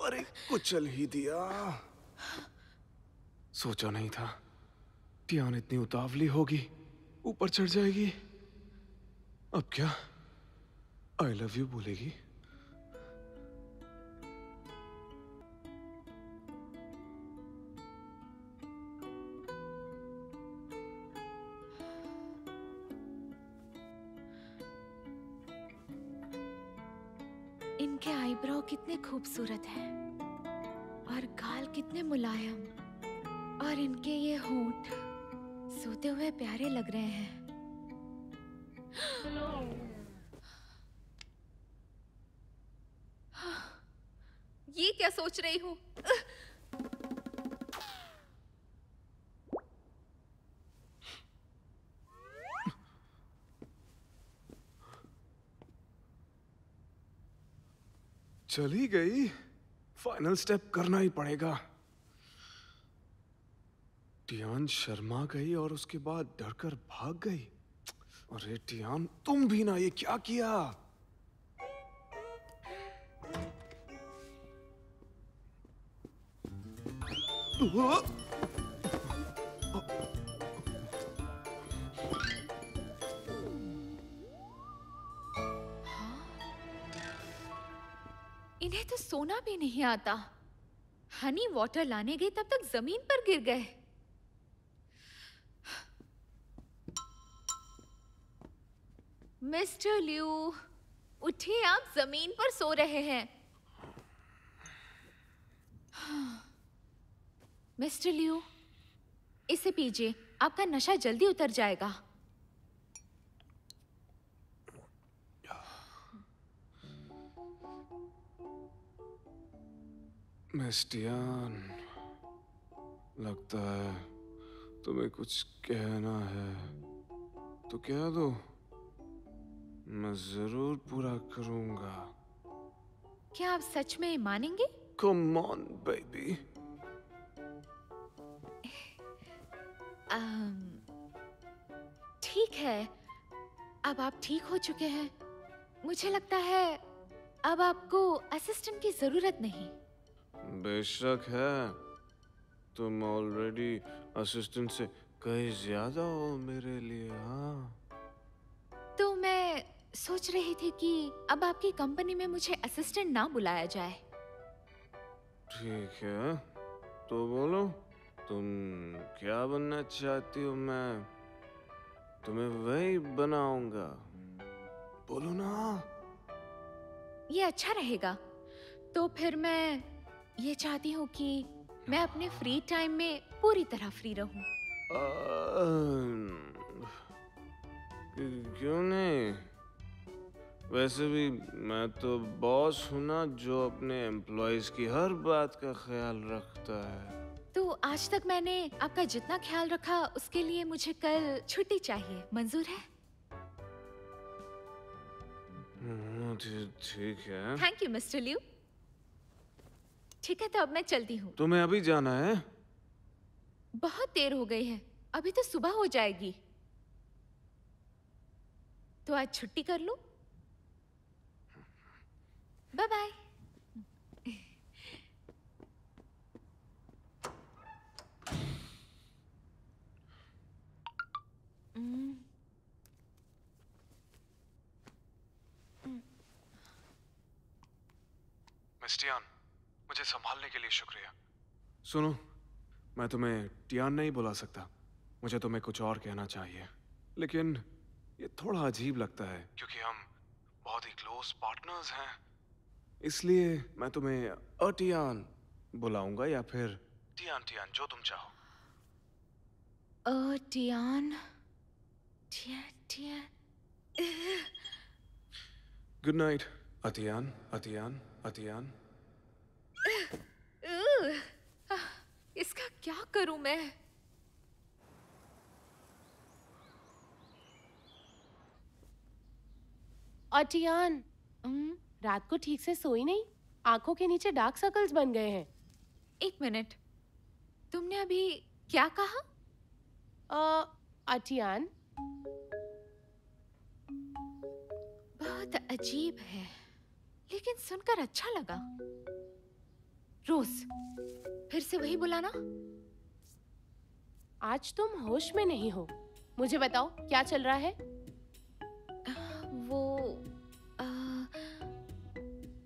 अरे कुचल ही दिया। सोचा नहीं था टियान इतनी उतावली होगी, ऊपर चढ़ जाएगी। अब क्या आई लव यू बोलेगी? इनके आईब्रो कितने खूबसूरत हैं और गाल कितने मुलायम, और इनके ये होंठ सोते हुए प्यारे लग रहे हैं। ये क्या सोच रही हूँ? चली गई। फाइनल स्टेप करना ही पड़ेगा। टियान शर्मा गई और उसके बाद डरकर भाग गई। अरे टियान, तुम भी ना, ये क्या किया? इन्हें तो सोना भी नहीं आता। हनी वाटर लाने गए तब तक जमीन पर गिर गए। मिस्टर लियू, उठिए, आप जमीन पर सो रहे हैं। मिस्टर लियू, इसे पीजिए, आपका नशा जल्दी उतर जाएगा। मिस टियान, लगता है तुम्हें कुछ कहना है तो कह दो, मैं जरूर पूरा करूंगा। क्या आप सच में मानेंगे? Come on, baby. ठीक है, अब आप ठीक हो चुके हैं। मुझे लगता है अब आपको असिस्टेंट की जरूरत नहीं। बेशक है, तुम ऑलरेडी असिस्टेंट से कहीं ज्यादा हो मेरे लिए। हाँ, तो मैं सोच रही थी कि अब आपकी कंपनी में मुझे असिस्टेंट ना बुलाया जाए। ठीक है, तो बोलो तुम क्या बनना चाहती हो, मैं तुम्हें वही बनाऊंगा। बोलो ना। ये अच्छा रहेगा। तो फिर मैं ये चाहती हूँ कि मैं अपने फ्री टाइम में पूरी तरह फ्री रहूं। क्यों नहीं? वैसे भी मैं तो बॉस हूं ना, जो अपने एम्प्लॉयज की हर बात का ख्याल रखता है। तो आज तक मैंने आपका जितना ख्याल रखा उसके लिए मुझे कल छुट्टी चाहिए, मंजूर है? ठीक है। Thank you mister Liu. ठीक है, तो अब मैं चलती हूँ। तुम्हें अभी जाना है? बहुत देर हो गई है, अभी तो सुबह हो जाएगी। तो आज छुट्टी कर लो। Bye bye. मिस टियान, मुझे संभालने के लिए शुक्रिया। सुनो, मैं तुम्हें टियान नहीं बुला सकता, मुझे तुम्हें कुछ और कहना चाहिए। लेकिन ये थोड़ा अजीब लगता है क्योंकि हम बहुत ही क्लोज पार्टनर्स हैं। इसलिए मैं तुम्हें टियान बुलाऊंगा या फिर टियान टियान, जो तुम चाहो। Tian Tian Tian. Good night अतियान अतियान अतियान। इसका क्या करूं मैं? अटियान, रात को ठीक से सोई नहीं? आंखों के नीचे डार्क सर्कल्स बन गए हैं। एक मिनट, तुमने अभी क्या कहा? अटियान, बहुत अजीब है, लेकिन सुनकर अच्छा लगा। रोज, फिर से वही बुलाना। आज तुम होश में नहीं हो। मुझे बताओ क्या चल रहा है?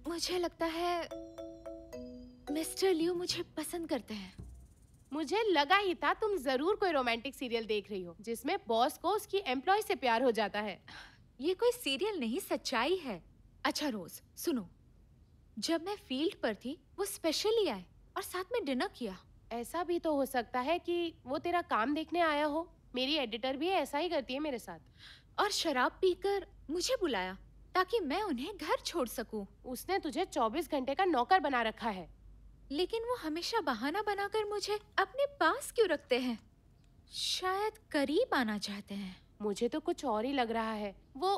मुझे लगता है मिस्टर लियू मुझे पसंद करते हैं। मुझे लगा ही था तुम जरूर कोई रोमांटिक सीरियल देख रही हो जिसमें बॉस को उसकी एम्प्लॉय से प्यार हो जाता है। ये कोई सीरियल नहीं, सच्चाई है। अच्छा रोज सुनो, जब मैं फील्ड पर थी वो स्पेशली आए और साथ में डिनर किया। ऐसा भी तो हो सकता है कि वो तेरा काम देखने आया हो। मेरी एडिटर भी ऐसा ही करती है मेरे साथ। और शराब पीकर मुझे बुलाया ताकि मैं उन्हें घर छोड़ सकूं। उसने तुझे 24 घंटे का नौकर बना रखा है। लेकिन वो हमेशा बहाना बनाकर मुझे अपने पास क्यों रखते हैं? शायद करीब आना चाहते हैं। मुझे तो कुछ और ही लग रहा है। वो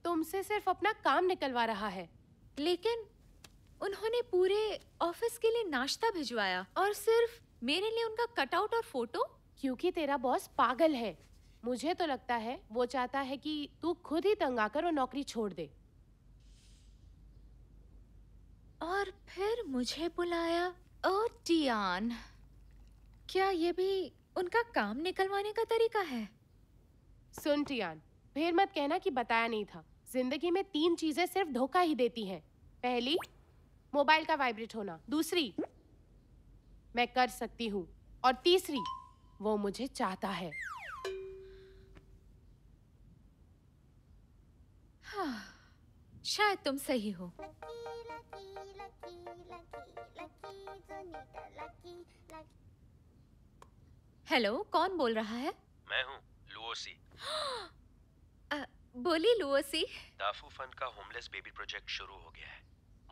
तुमसे सिर्फ अपना काम निकलवा रहा है। लेकिन उन्होंने पूरे ऑफिस के लिए नाश्ता भिजवाया और सिर्फ मेरे लिए उनका कटआउट और फोटो। क्योंकि तेरा बॉस पागल है। मुझे तो लगता है वो चाहता है कि तू खुद ही तंग आकर वो नौकरी छोड़ दे। और फिर मुझे बुलाया। ओ टियान, क्या ये भी उनका काम निकलवाने का तरीका है? सुन टियान, फिर मत कहना कि बताया नहीं था। जिंदगी में 3 चीजें सिर्फ धोखा ही देती हैं। पहली, मोबाइल का वाइब्रेट होना। दूसरी, मैं कर सकती हूँ। और तीसरी, वो मुझे चाहता है। हाँ, शायद तुम सही हो। हेलो, कौन बोल रहा है? मैं हूँ, लुओसी। बोली लुओसी। दाफू फंड का होमलेस बेबी प्रोजेक्ट शुरू हो गया है।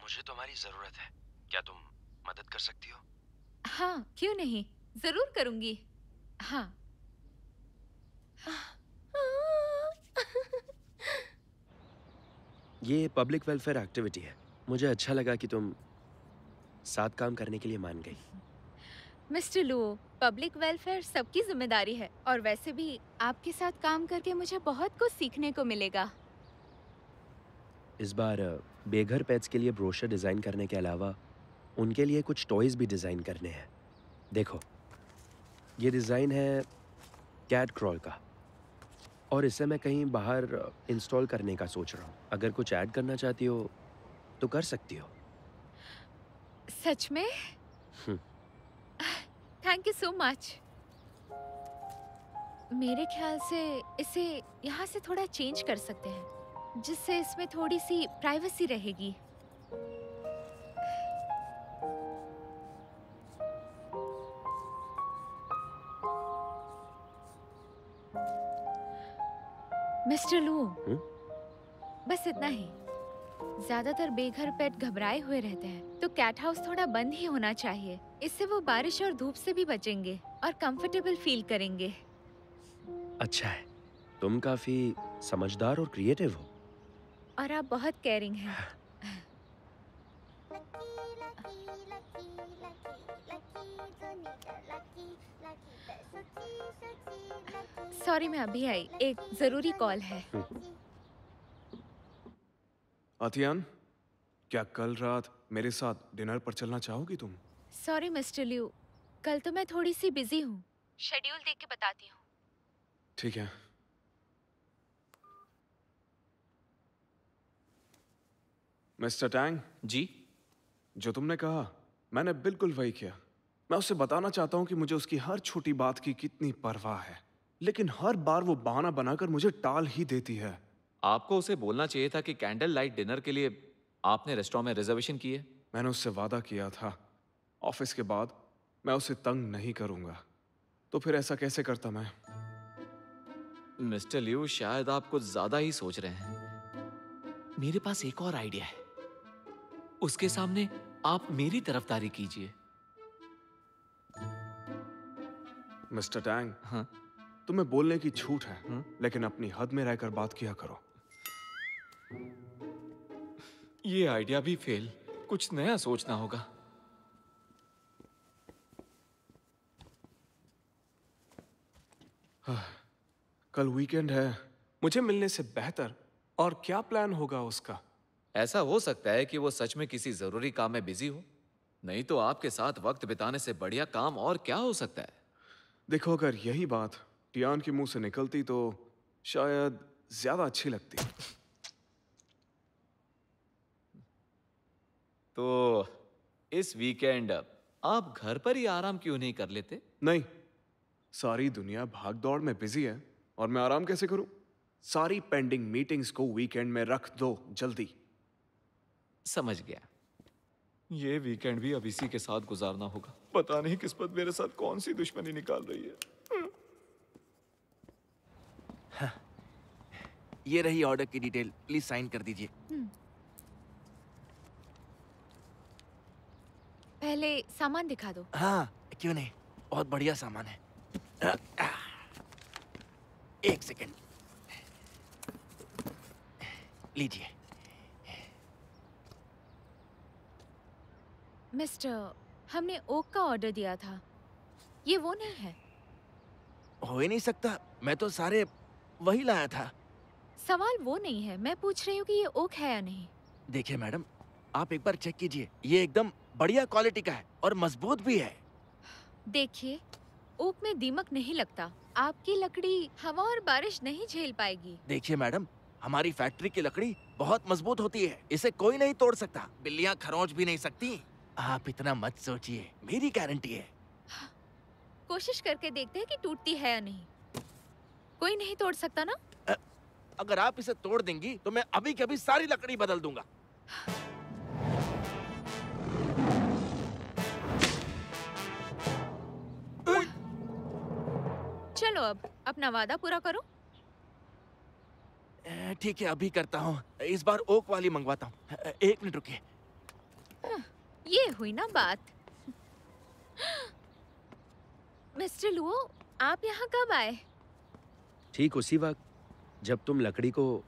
मुझे तुम्हारी जरूरत है। क्या तुम मदद कर सकती हो? हाँ, क्यों नहीं, जरूर करूंगी। हाँ। ये पब्लिक वेलफेयर एक्टिविटी है। मुझे अच्छा लगा कि तुम साथ काम करने के लिए मान गई। मिस्टर लुओ, पब्लिक वेलफेयर सबकी जिम्मेदारी है और वैसे भी आपके साथ काम करके मुझे बहुत कुछ सीखने को मिलेगा। इस बार बेघर पेट्स के लिए ब्रोशर डिजाइन करने के अलावा उनके लिए कुछ टॉयज भी डिजाइन करने हैं। देखो, ये डिजाइन है कैट क्रॉल का और इसे मैं कहीं बाहर इंस्टॉल करने का सोच रहा हूँ। अगर कुछ ऐड करना चाहती हो तो कर सकती हो। सच में? Thank you so much. मेरे ख्याल से इसे यहाँ से थोड़ा चेंज कर सकते हैं, जिससे इसमें थोड़ी सी प्राइवेसी रहेगी। मिस्टर लू, बस इतना ही। ज्यादातर बेघर पेट घबराए हुए रहते हैं, तो कैट हाउस थोड़ा बंद ही होना चाहिए। इससे वो बारिश और धूप से भी बचेंगे और कंफर्टेबल फील करेंगे। अच्छा है, तुम काफी समझदार और क्रिएटिव हो। और आप बहुत केयरिंग हैं। सॉरी, मैं अभी आई, एक जरूरी कॉल है। अतियान, क्या कल रात मेरे साथ डिनर पर चलना चाहोगी तुम? सॉरी मिस्टर लिू, कल तो मैं थोड़ी सी बिजी हूँ। शेड्यूल देख के बताती हूँ। ठीक है। मिस्टर टैंग जी, जो तुमने कहा मैंने बिल्कुल वही किया। मैं उससे बताना चाहता हूँ कि मुझे उसकी हर छोटी बात की कितनी परवाह है, लेकिन हर बार वो बहाना बनाकर मुझे टाल ही देती है। आपको उसे बोलना चाहिए था कि कैंडल लाइट डिनर के लिए आपने रेस्टोरेंट में रिजर्वेशन की है। मैंने उससे वादा किया था ऑफिस के बाद मैं उसे तंग नहीं करूंगा, तो फिर ऐसा कैसे करता मैं? मिस्टर लिू, शायद आप कुछ ज्यादा ही सोच रहे हैं। मेरे पास एक और आइडिया है। उसके सामने आप मेरी तरफदारी कीजिए। मिस्टर टैंग, हाँ? तुम्हें बोलने की छूट है, लेकिन अपनी हद में रहकर बात किया करो। ये आइडिया भी फेल। कुछ नया सोचना होगा। कल वीकेंड है, मुझे मिलने से बेहतर और क्या प्लान होगा उसका? ऐसा हो सकता है कि वो सच में किसी जरूरी काम में बिजी हो, नहीं तो आपके साथ वक्त बिताने से बढ़िया काम और क्या हो सकता है? देखो, अगर यही बात टियान के मुंह से निकलती तो शायद ज्यादा अच्छी लगती। तो इस वीकेंड आप घर पर ही आराम क्यों नहीं कर लेते? नहीं, सारी दुनिया भाग दौड़ में बिजी है और मैं आराम कैसे करूं? सारी पेंडिंग मीटिंग्स को वीकेंड में रख दो जल्दी। समझ गया। ये वीकेंड भी अब इसी के साथ गुजारना होगा। पता नहीं किस्मत मेरे साथ कौन सी दुश्मनी निकाल रही है। हाँ, ये रही ऑर्डर की डिटेल, प्लीज साइन कर दीजिए। पहले सामान दिखा दो। हाँ, क्यों नहीं, बहुत बढ़िया सामान है। एक सेकंड, लीजिए। मिस्टर, हमने ओक का ऑर्डर दिया था, ये वो नहीं है। हो ही नहीं सकता, मैं तो सारे वही लाया था। सवाल वो नहीं है, मैं पूछ रही हूँ कि ये ओक है या नहीं। देखिए मैडम, आप एक बार चेक कीजिए, ये एकदम बढ़िया क्वालिटी का है और मजबूत भी है। देखिए, ओक में दीमक नहीं लगता। आपकी लकड़ी हवा और बारिश नहीं झेल पाएगी। देखिए मैडम, हमारी फैक्ट्री की लकड़ी बहुत मजबूत होती है, इसे कोई नहीं तोड़ सकता, बिल्लियाँ खरोंच भी नहीं सकती। आप इतना मत सोचिए, मेरी गारंटी है। कोशिश करके देखते हैं कि टूटती है या नहीं। कोई नहीं तोड़ सकता ना? अगर आप इसे तोड़ देंगी तो मैं अभी के अभी सारी लकड़ी बदल दूंगा। चलो अब अपना वादा पूरा करो। ठीक है, अभी करता हूँ। इस बार ओक वाली मंगवाता हूँ। 1 मिनट रुकिए। ये हुई ना बात। मिस्टर लुओ, आप यहाँ कब आए? ठीक उसी वक्त जब तुम लकड़ी को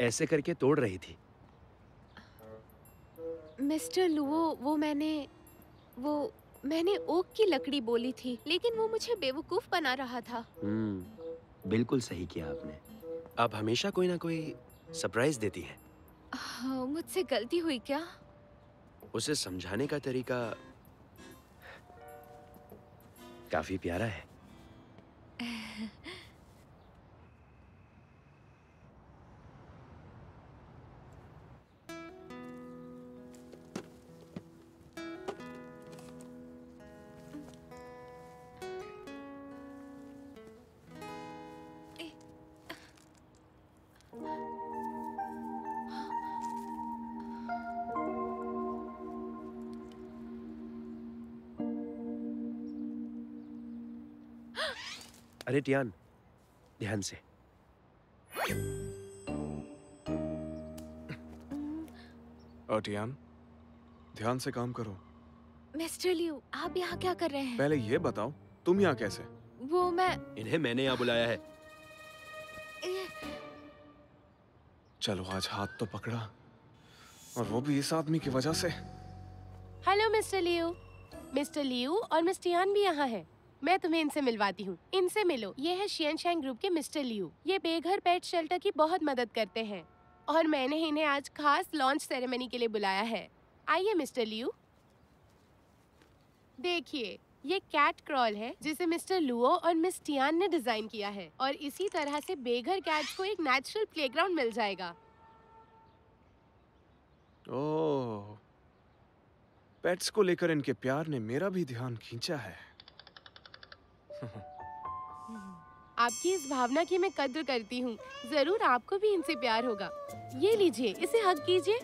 ऐसे करके तोड़ रही थी। मिस्टर लुओ, मैंने ओक की लकड़ी बोली थी, लेकिन वो मुझे बेवकूफ बना रहा था। बिल्कुल सही किया आपने। आप हमेशा कोई ना कोई सरप्राइज देती हैं। हाँ, मुझसे गलती हुई क्या? उसे समझाने का तरीका काफी प्यारा है। अरे टियान, ध्यान से। टियान, ध्यान से काम करो। मिस्टर लियू, आप यहाँ क्या कर रहे हैं? पहले ये बताओ, तुम यहाँ कैसे? वो मैं इन्हें मैंने यहाँ बुलाया है। चलो, आज हाथ तो पकड़ा, और वो भी इस आदमी की वजह से। Hello mister Liu. Mister Liu और मिस टियान भी यहाँ है। मैं तुम्हें इनसे मिलवाती हूँ। इनसे मिलो। ये है शियनशाइन ग्रुप के मिस्टर लियू। ये बेघर पेट शेल्टर की बहुत मदद करते हैं और मैंने इन्हें आज खास लॉन्च सेरेमनी के लिए बुलाया है। आइए मिस्टर लियू। देखिए, ये कैट क्रॉल है जिसे मिस्टर लुओ और मिस टियान ने डिजाइन किया है, और इसी तरह से बेघर कैट्स को एक नेचुरल प्लेग्राउंड मिल जाएगा। ओह, पेट्स को लेकर इनके प्यार ने मेरा भी ध्यान खींचा है। आपकी इस भावना की मैं कद्र करती हूँ। जरूर आपको भी इनसे प्यार होगा। ये लीजिए, इसे हग कीजिए।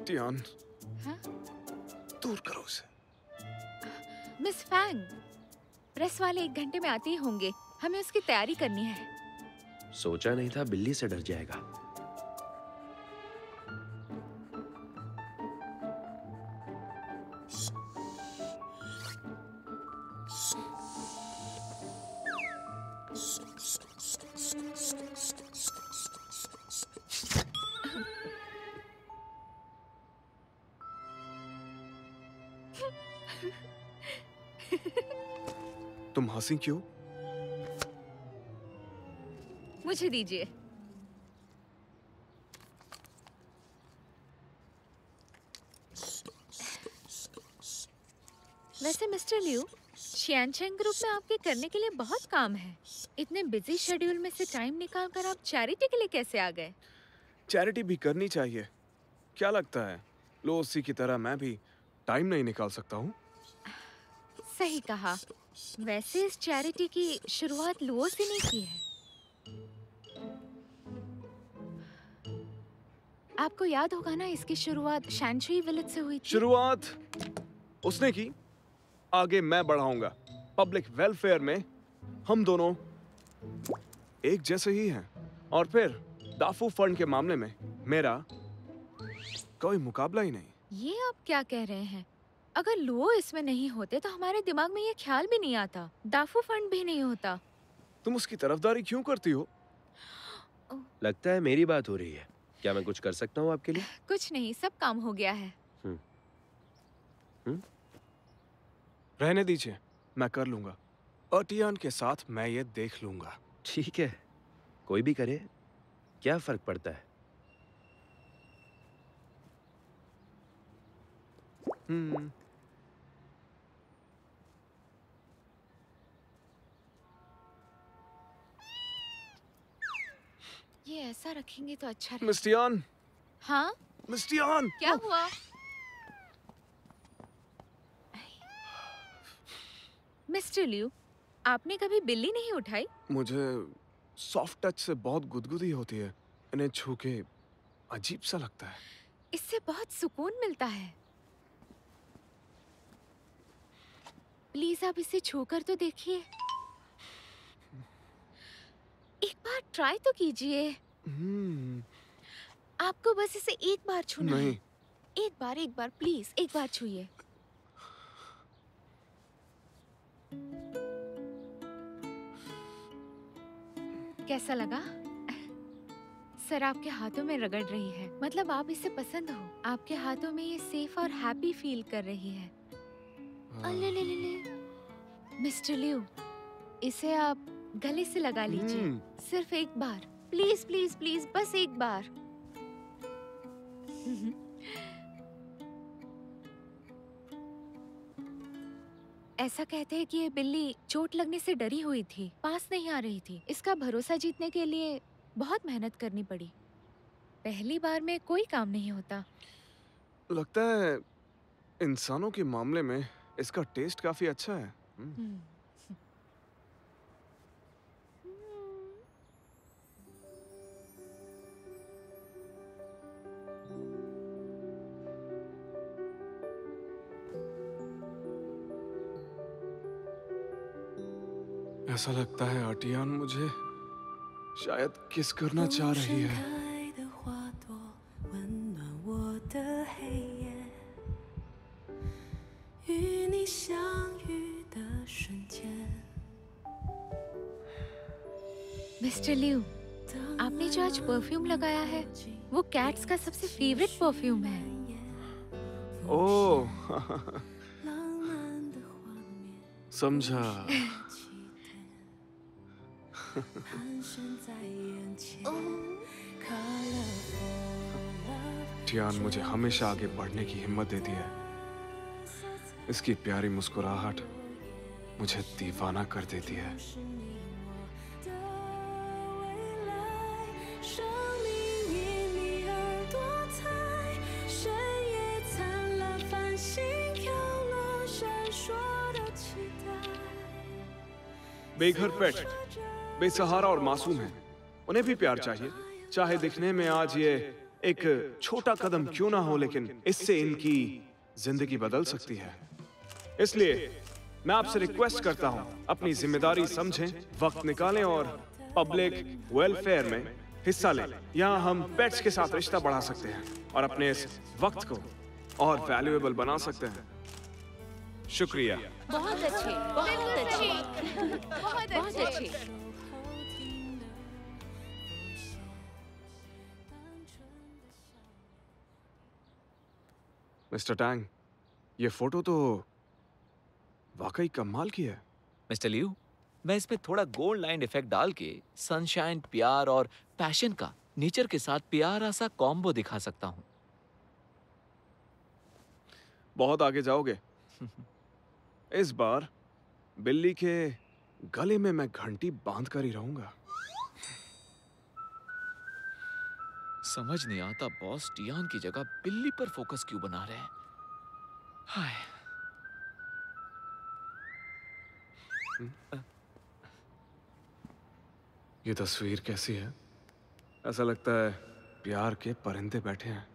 टियान, हाँ? दूर करो उसे। मिस फैंग, प्रेस वाले 1 घंटे में आते ही होंगे। हमें उसकी तैयारी करनी है। सोचा नहीं था बिल्ली से डर जाएगा। तुम हंसी क्यों? मुझे दीजिए। वैसे मिस्टर लियू, शियनशाइन ग्रुप में आपके करने के लिए बहुत काम है। इतने बिजी शेड्यूल में से टाइम निकालकर आप चैरिटी के लिए कैसे आ गए? चैरिटी भी करनी चाहिए। क्या लगता है लोसी की तरह मैं भी टाइम नहीं निकाल सकता हूँ? सही कहा। वैसे इस चैरिटी की शुरुआत लुओ से नहीं की है। आपको याद होगा ना, इसकी शुरुआत शैनशुई विलेज से हुई थी। शुरुआत उसने की, आगे मैं बढ़ाऊंगा। पब्लिक वेलफेयर में हम दोनों एक जैसे ही हैं, और फिर दाफू फंड के मामले में मेरा कोई मुकाबला ही नहीं। ये आप क्या कह रहे हैं? अगर लुओ इसमें नहीं होते तो हमारे दिमाग में ये ख्याल भी नहीं आता, दाफू फंड भी नहीं होता। तुम उसकी तरफदारी क्यों करती हो? लगता है मेरी बात हो रही है। क्या मैं कुछ कर सकता हूँ आपके लिए? कुछ नहीं, सब काम हो गया है। रहने दीजिए, मैं कर लूंगा। और टियान के साथ मैं ये देख लूंगा। ठीक है, कोई भी करे, क्या फर्क पड़ता है? ये ऐसा रखेंगे तो अच्छा रहेगा। मिस टियान, हाँ मिस टियान, क्या हुआ? मिस्टर लिू, आपने कभी बिल्ली नहीं उठाई? मुझे सॉफ्ट टच से बहुत गुदगुदी होती है। इन्हें छू के अजीब सा लगता है। इससे बहुत सुकून मिलता है। प्लीज आप इसे छूकर तो देखिए। एक बार ट्राई तो कीजिए। आपको बस इसे एक बार छूना है। एक बार प्लीज, एक बार छूइए। कैसा लगा? सर आपके हाथों में रगड़ रही है, मतलब आप इसे पसंद हो। आपके हाथों में ये सेफ और हैप्पी फील कर रही है। अले ले ले ले। मिस्टर लिू, इसे आप गले से लगा लीजिए। सिर्फ एक बार, प्लीज प्लीज प्लीज, बस एक बार। ऐसा कहते हैं कि ये बिल्ली चोट लगने से डरी हुई थी, पास नहीं आ रही थी। इसका भरोसा जीतने के लिए बहुत मेहनत करनी पड़ी। पहली बार में कोई काम नहीं होता। लगता है इंसानों के मामले में इसका टेस्ट काफी अच्छा है। ऐसा लगता है आटियान मुझे शायद किस करना चाह रही है। मिस्टर लिू, आपने जो आज परफ्यूम लगाया है वो कैट्स का सबसे फेवरेट परफ्यूम है। ओह, समझा। टियान मुझे हमेशा आगे बढ़ने की हिम्मत देती है। इसकी प्यारी मुस्कुराहट मुझे दीवाना कर देती है। बेघर पेट, बेसहारा और मासूम है। उन्हें भी प्यार चाहिए। चाहे दिखने में आज ये एक छोटा कदम क्यों ना हो, लेकिन इससे इनकी जिंदगी बदल सकती है। इसलिए मैं आपसे रिक्वेस्ट करता हूं, अपनी जिम्मेदारी समझें, वक्त निकालें और पब्लिक वेलफेयर में हिस्सा लें। यहाँ हम पेट्स के साथ रिश्ता बढ़ा सकते हैं और अपने इस वक्त को और वैल्यूएबल बना सकते हैं। शुक्रिया। बहुत अच्छे, बहुत अच्छे, बहुत अच्छे। मिस्टर टैंग, ये फोटो तो वाकई कमाल की है। मिस्टर लिू, मैं इसमें थोड़ा गोल्ड लाइन इफेक्ट डाल के सनशाइन, प्यार और पैशन का नेचर के साथ प्यारा सा कॉम्बो दिखा सकता हूँ। बहुत आगे जाओगे। इस बार बिल्ली के गले में मैं घंटी बांध कर ही रहूंगा। समझ नहीं आता बॉस टियान की जगह बिल्ली पर फोकस क्यों बना रहे हैं। हाय। ये तस्वीर कैसी है? ऐसा लगता है प्यार के परिंदे बैठे हैं।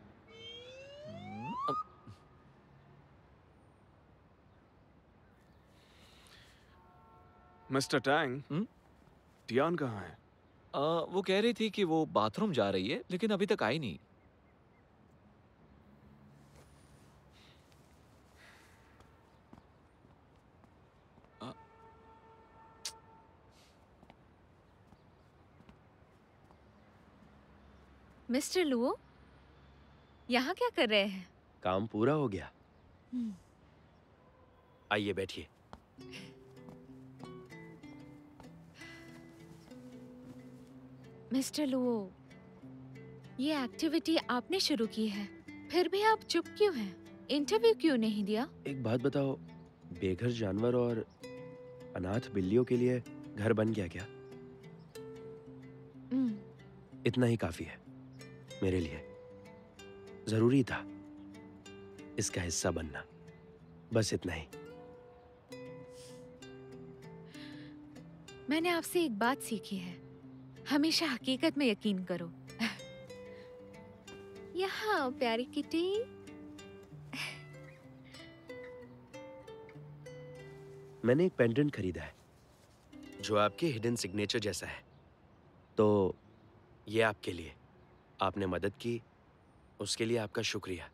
मिस्टर टैंग, टियान कहाँ है? वो कह रही थी कि वो बाथरूम जा रही है, लेकिन अभी तक आई नहीं। मिस्टर लुओ, यहाँ क्या कर रहे हैं? काम पूरा हो गया। आइए बैठिए। मिस्टर लुओ, ये एक्टिविटी आपने शुरू की है, फिर भी आप चुप क्यों हैं? इंटरव्यू क्यों नहीं दिया? एक बात बताओ, बेघर जानवर और अनाथ बिल्लियों के लिए घर बन गया क्या? इतना ही काफी है मेरे लिए। जरूरी था इसका हिस्सा बनना, बस इतना ही। मैंने आपसे एक बात सीखी है, हमेशा हकीकत में यकीन करो। यहाँ प्यारी किटी। मैंने एक पेंडेंट खरीदा है जो आपके हिडन सिग्नेचर जैसा है, तो ये आपके लिए। आपने मदद की, उसके लिए आपका शुक्रिया।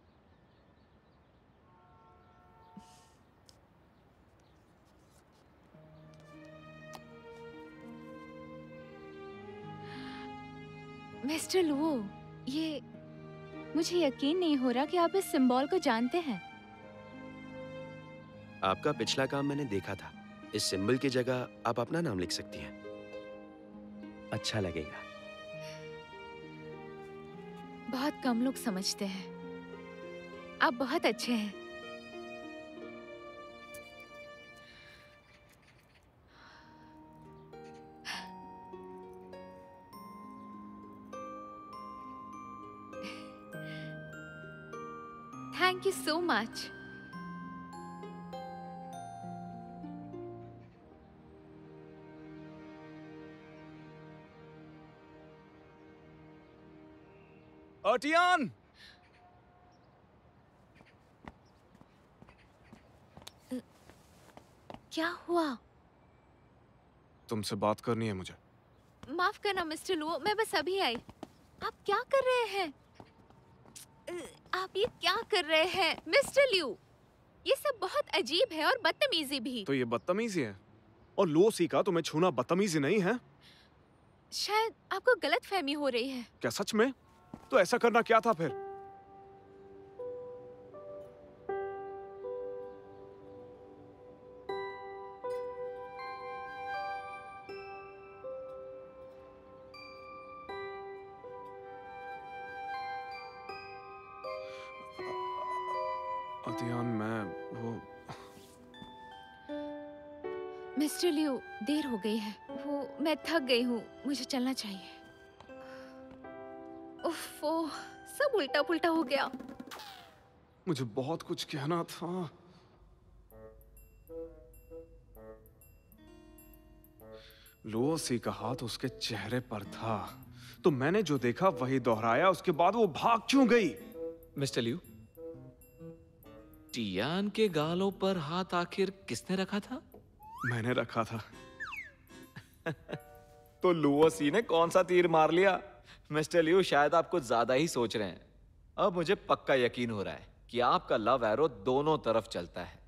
मिस्टर लुओ, ये मुझे यकीन नहीं हो रहा कि आप इस सिंबल को जानते हैं। आपका पिछला काम मैंने देखा था। इस सिंबल की जगह आप अपना नाम लिख सकती हैं। अच्छा लगेगा। बहुत कम लोग समझते हैं। आप बहुत अच्छे हैं। Thank you so much. Tian! क्या हुआ? तुमसे बात करनी है मुझे। माफ करना मिस्टर लुओ, मैं बस अभी आई। आप क्या कर रहे हैं? आप ये क्या कर रहे हैं मिस्टर लिू? ये सब बहुत अजीब है और बदतमीजी भी। तो ये बदतमीजी है? और लुओसी का तुम्हें छूना बदतमीजी नहीं है? शायद आपको गलतफहमी हो रही है। क्या सच में? तो ऐसा करना क्या था फिर? अतियान, मैं वो मिस्टर लियो, देर हो गई है। मैं थक गई हूँ, मुझे चलना चाहिए। उफ़, सब उल्टा पुल्टा हो गया। मुझे बहुत कुछ कहना था। लुओसी का हाथ उसके चेहरे पर था, तो मैंने जो देखा वही दोहराया। उसके बाद वो भाग क्यों गई? मिस्टर लियू, टियान के गालों पर हाथ आखिर किसने रखा था? मैंने रखा था। तो लुओसी ने कौन सा तीर मार लिया? मिस्टर लियू, शायद आप कुछ ज्यादा ही सोच रहे हैं। अब मुझे पक्का यकीन हो रहा है कि आपका लव एरो दोनों तरफ चलता है।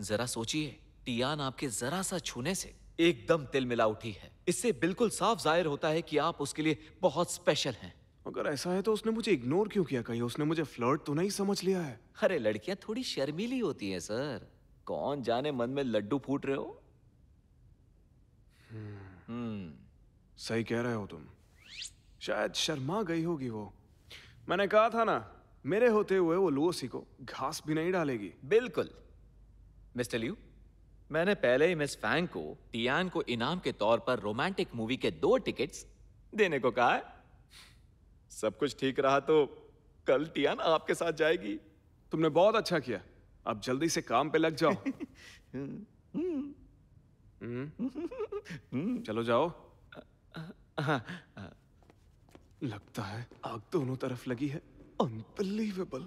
जरा सोचिए, टियान आपके जरा सा छूने से एकदम तिलमिला उठी है। इससे बिल्कुल साफ जाहिर होता है कि आप उसके लिए बहुत स्पेशल हैं। अगर ऐसा है तो उसने मुझे इग्नोर क्यों किया? कहीं उसने मुझे फ्लर्ट तो नहीं समझ लिया है? अरे लड़कियां थोड़ी शर्मीली होती हैं सर। कौन जाने मन में लड्डू फूट रहे हो। सही कह रहे हो तुम। शायद शर्मा गई होगी वो। मैंने कहा था ना, मेरे होते हुए वो लुओसी को घास भी नहीं डालेगी। बिल्कुल। मिस्टर लियू, मैंने पहले ही मिस फैंग को टियान को इनाम के तौर पर रोमांटिक मूवी के 2 टिकट्स देने को कहा है। सब कुछ ठीक रहा तो कल टियान आपके साथ जाएगी। तुमने बहुत अच्छा किया। अब जल्दी से काम पे लग जाओ। चलो जाओ। लगता है आग दोनों तरफ लगी है। अनबिलीवेबल।